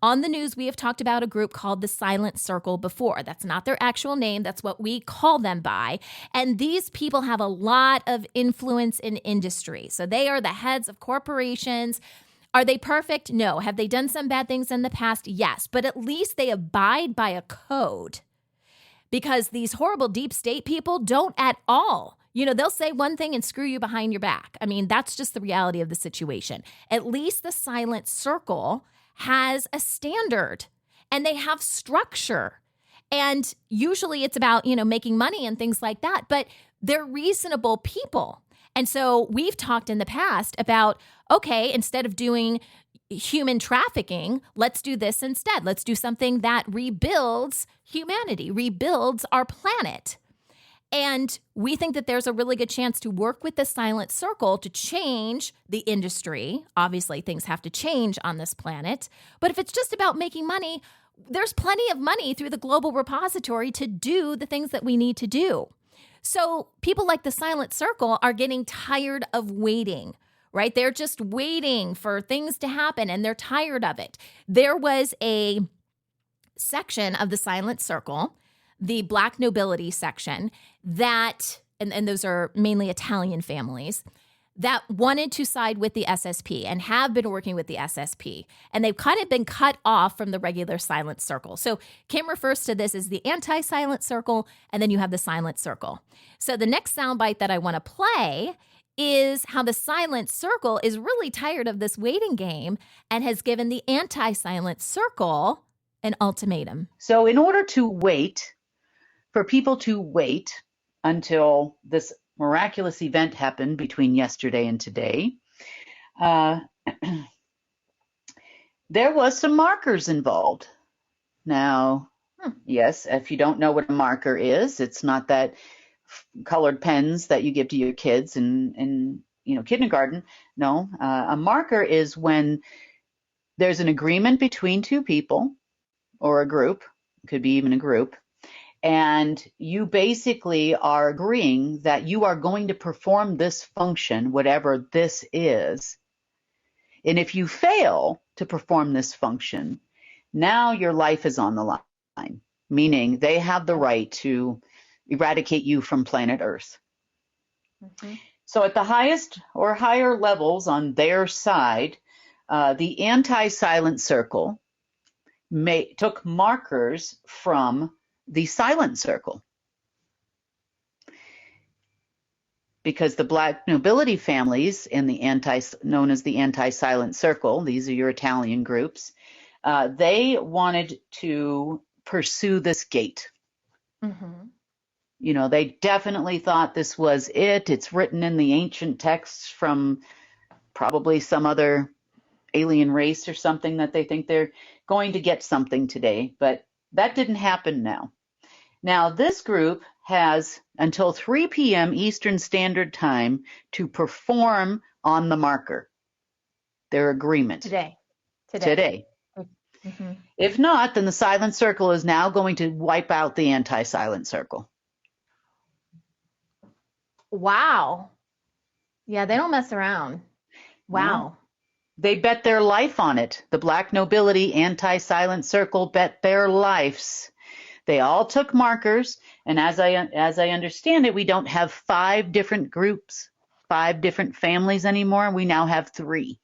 On the news, we have talked about a group called the Silent Circle before. That's not their actual name. That's what we call them by. And these people have a lot of influence in industry. So they are the heads of corporations. Are they perfect? No. Have they done some bad things in the past? Yes. But at least they abide by a code, because these horrible deep state people don't at all. They'll say one thing and screw you behind your back. I mean, that's just the reality of the situation. At least the Silent Circle has a standard, and they have structure. And usually it's about, making money and things like that, but they're reasonable people. And so we've talked in the past about, okay, instead of doing human trafficking, let's do this instead. Let's do something that rebuilds humanity, rebuilds our planet. And we think that there's a really good chance to work with the Silent Circle to change the industry. Obviously, things have to change on this planet. But if it's just about making money, there's plenty of money through the global repository to do the things that we need to do. So people like the Silent Circle are getting tired of waiting, right? They're just waiting for things to happen, and they're tired of it. There was a section of the Silent Circle, the Black Nobility section, that, and those are mainly Italian families, that wanted to side with the SSP and have been working with the SSP. And they've kind of been cut off from the regular silent circle. So Kim refers to this as the anti-silent circle, and then you have the silent circle. So the next soundbite that I want to play is how the silent circle is really tired of this waiting game and has given the anti-silent circle an ultimatum.
So in order to wait, for people to wait until this miraculous event happened between yesterday and today, there was some markers involved. Now, yes, if you don't know what a marker is, it's not that colored pens that you give to your kids in kindergarten. No, a marker is when there's an agreement between two people or a group, could be even a group, and you basically are agreeing that you are going to perform this function, whatever this is. And if you fail to perform this function, now your life is on the line, meaning they have the right to eradicate you from planet Earth. Mm-hmm. So at the highest or higher levels on their side, the anti-silent circle took markers from the silent circle, because the Black Nobility Families and known as the anti-silent circle, these are your Italian groups, they wanted to pursue this gate. Mm-hmm. They definitely thought this was it. It's written in the ancient texts from probably some other alien race or something that they think they're going to get something today, but that didn't happen now. Now, this group has until 3 p.m. Eastern Standard Time to perform on the marker, their agreement. Today. Mm-hmm. If not, then the silent circle is now going to wipe out the anti-silent circle.
Wow. Yeah, they don't mess around. Wow.
No. They bet their life on it. The Black Nobility Anti-Silent Circle bet their lives. They all took markers, and as I understand it, we don't have 5 different groups, 5 different families anymore. We now have 3.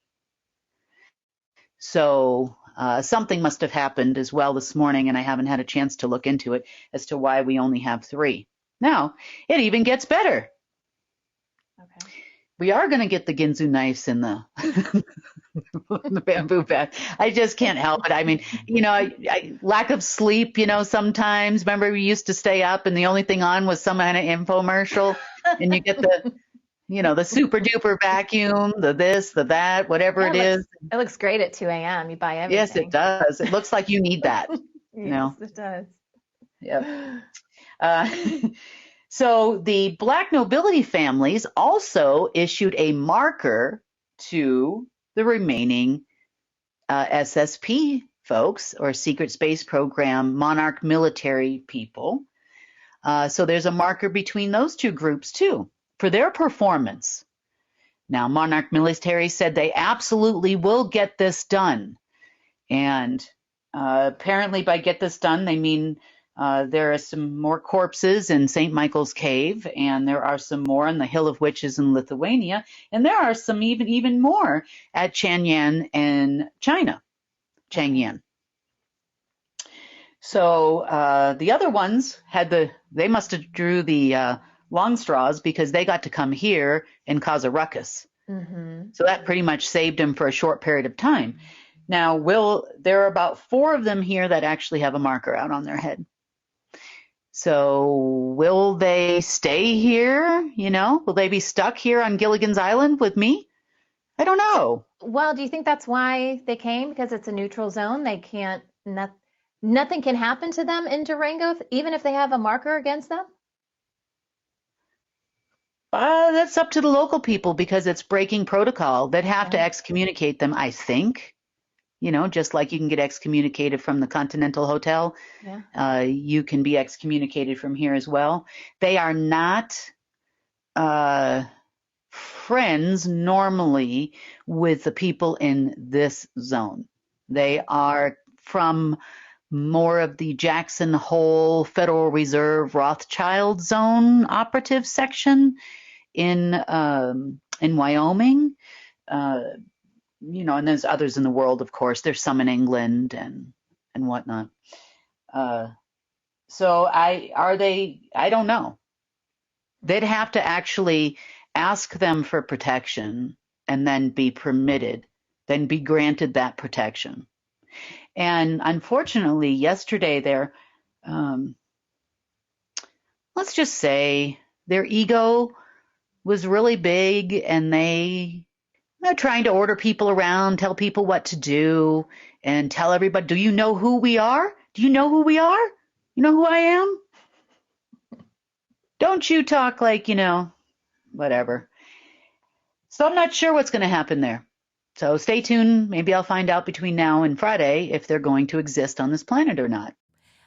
So something must have happened as well this morning, and I haven't had a chance to look into it as to why we only have 3. Now, it even gets better. Okay. We are going to get the Ginsu knives in the the bamboo bag. I just can't help it. I mean, I lack of sleep, sometimes. Remember, we used to stay up and the only thing on was some kind of infomercial, and you get the super duper vacuum, the this, the that, whatever it is.
It looks great at 2 a.m. You buy everything.
Yes, it does. It looks like you need that.
Yes, it does.
Yep. So the Black Nobility Families also issued a marker to the remaining SSP folks, or Secret Space Program Monarch military people. So there's a marker between those two groups too for their performance. Now, Monarch military said they absolutely will get this done. And apparently by get this done, they mean there are some more corpses in St. Michael's Cave, and there are some more on the Hill of Witches in Lithuania, and there are some even more at Chang'an in China. Chang'an. So the other ones they must have drew the long straws because they got to come here and cause a ruckus. Mm-hmm. So that pretty much saved them for a short period of time. Now, there are about 4 of them here that actually have a marker out on their head. So will they stay here? Will they be stuck here on Gilligan's Island with me? I don't know.
Well, do you think that's why they came? Because it's a neutral zone. They can't, nothing can happen to them in Durango, even if they have a marker against them?
That's up to the local people because it's breaking protocol. They'd have to excommunicate them, I think. Just like you can get excommunicated from the Continental Hotel, you can be excommunicated from here as well. They are not friends normally with the people in this zone. They are from more of the Jackson Hole Federal Reserve Rothschild zone operative section in in Wyoming, and there's others in the world, of course. There's some in England and whatnot. So I don't know. They'd have to actually ask them for protection and then be permitted, then be granted that protection. And unfortunately, yesterday let's just say their ego was really big, and they're trying to order people around, tell people what to do, and tell everybody, do you know who we are? Do you know who we are? You know who I am? Don't you talk like, whatever. So I'm not sure what's going to happen there. So stay tuned. Maybe I'll find out between now and Friday if they're going to exist on this planet or not.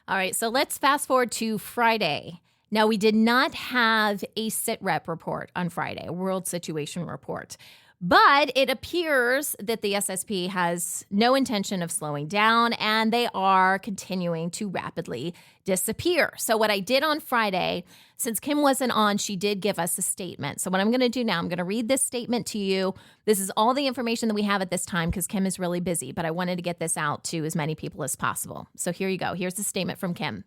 All right, so let's fast forward to Friday. Now, we did not have a SITREP report on Friday, a World Situation Report. But it appears that the SSP has no intention of slowing down, and they are continuing to rapidly disappear. So what I did on Friday, since Kim wasn't on, she did give us a statement. So what I'm going to do now, I'm going to read this statement to you. This is all the information that we have at this time because Kim is really busy, but I wanted to get this out to as many people as possible. So here you go. Here's the statement from Kim.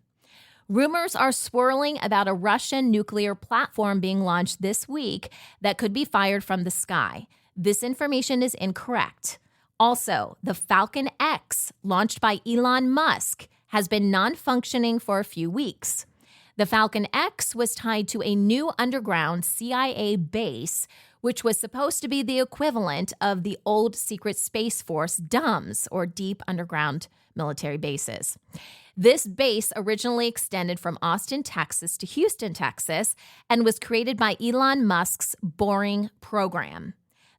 Rumors are swirling about a Russian nuclear platform being launched this week that could be fired from the sky. This information is incorrect. Also, the Falcon X, launched by Elon Musk, has been non-functioning for a few weeks. The Falcon X was tied to a new underground CIA base, which was supposed to be the equivalent of the old secret Space Force DUMBs, or deep underground military bases. This base originally extended from Austin, Texas to Houston, Texas, and was created by Elon Musk's Boring program.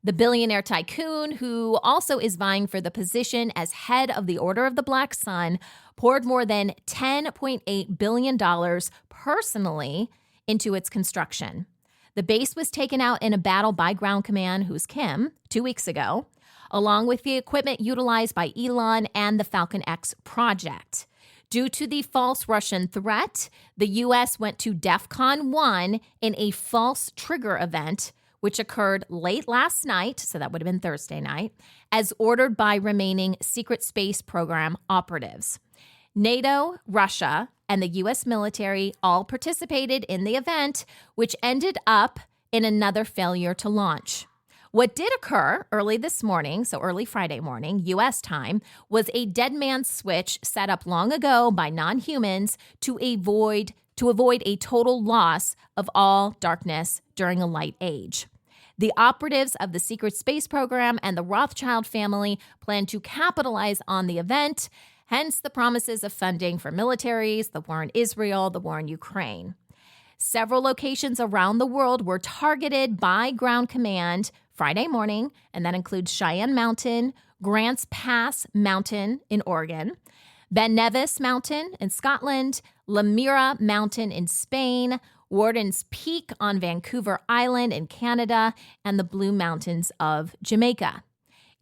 The billionaire tycoon, who also is vying for the position as head of the Order of the Black Sun, poured more than $10.8 billion personally into its construction. The base was taken out in a battle by Ground Command, who's Kim, 2 weeks ago, along with the equipment utilized by Elon and the Falcon X project. Due to the false Russian threat, the U.S. went to DEFCON 1 in a false trigger event, which occurred late last night, so that would have been Thursday night, as ordered by remaining secret space program operatives. NATO, Russia, and the U.S. military all participated in the event, which ended up in another failure to launch. What did occur early this morning, so early Friday morning, U.S. time, was a dead man's switch set up long ago by non-humans to avoid a total loss of all darkness during a light age. The operatives of the secret space program and the Rothschild family plan to capitalize on the event, hence the promises of funding for militaries, the war in Israel, the war in Ukraine. Several locations around the world were targeted by Ground Command Friday morning, and that includes Cheyenne Mountain, Grants Pass Mountain in Oregon, Ben Nevis Mountain in Scotland, La Mira Mountain in Spain, Warden's Peak on Vancouver Island in Canada, and the Blue Mountains of Jamaica.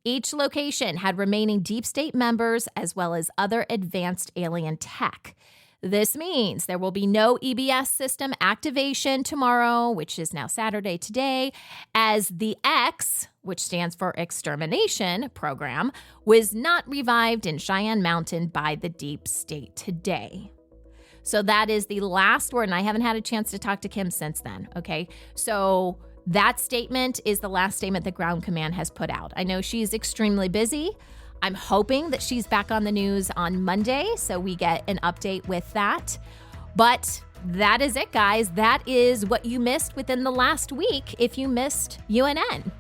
Each location had remaining deep state members as well as other advanced alien tech. This means there will be no EBS system activation tomorrow, which is now Saturday today, as the X, which stands for Extermination Program, was not revived in Cheyenne Mountain by the deep state today. So that is the last word, and I haven't had a chance to talk to Kim since then, okay? So that statement is the last statement that Ground Command has put out. I know she's extremely busy. I'm hoping that she's back on the news on Monday, so we get an update with that. But that is it, guys. That is what you missed within the last week if you missed UNN.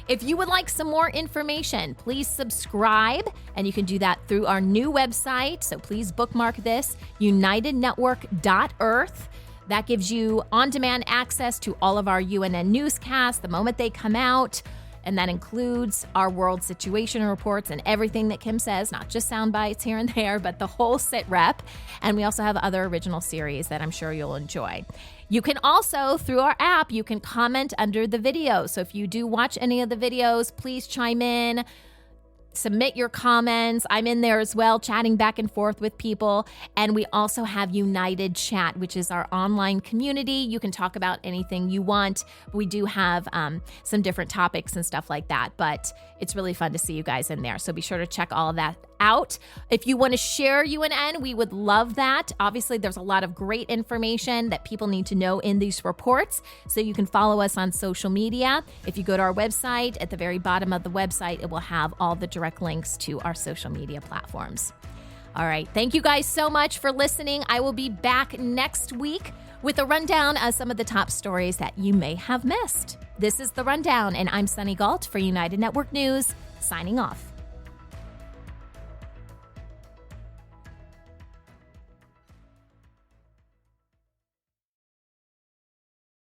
If you would like some more information, please subscribe, and you can do that through our new website. So please bookmark this, unitednetwork.earth. That gives you on-demand access to all of our UNN newscasts the moment they come out. And that includes our world situation reports and everything that Kim says, not just sound bites here and there, but the whole sit rep. And we also have other original series that I'm sure you'll enjoy. You can also, through our app, you can comment under the video. So if you do watch any of the videos, please chime in. Submit your comments. I'm in there as well, chatting back and forth with people. And we also have United Chat, which is our online community. You can talk about anything you want. We do have some different topics and stuff like that, but it's really fun to see you guys in there. So be sure to check all of that out. If you want to share UNN, we would love that. Obviously, there's a lot of great information that people need to know in these reports. So you can follow us on social media. If you go to our website, at the very bottom of the website, it will have all the direct links to our social media platforms. All right. Thank you guys so much for listening. I will be back next week with a rundown of some of the top stories that you may have missed. This is The Rundown, and I'm Sunny Galt for United Network News, signing off.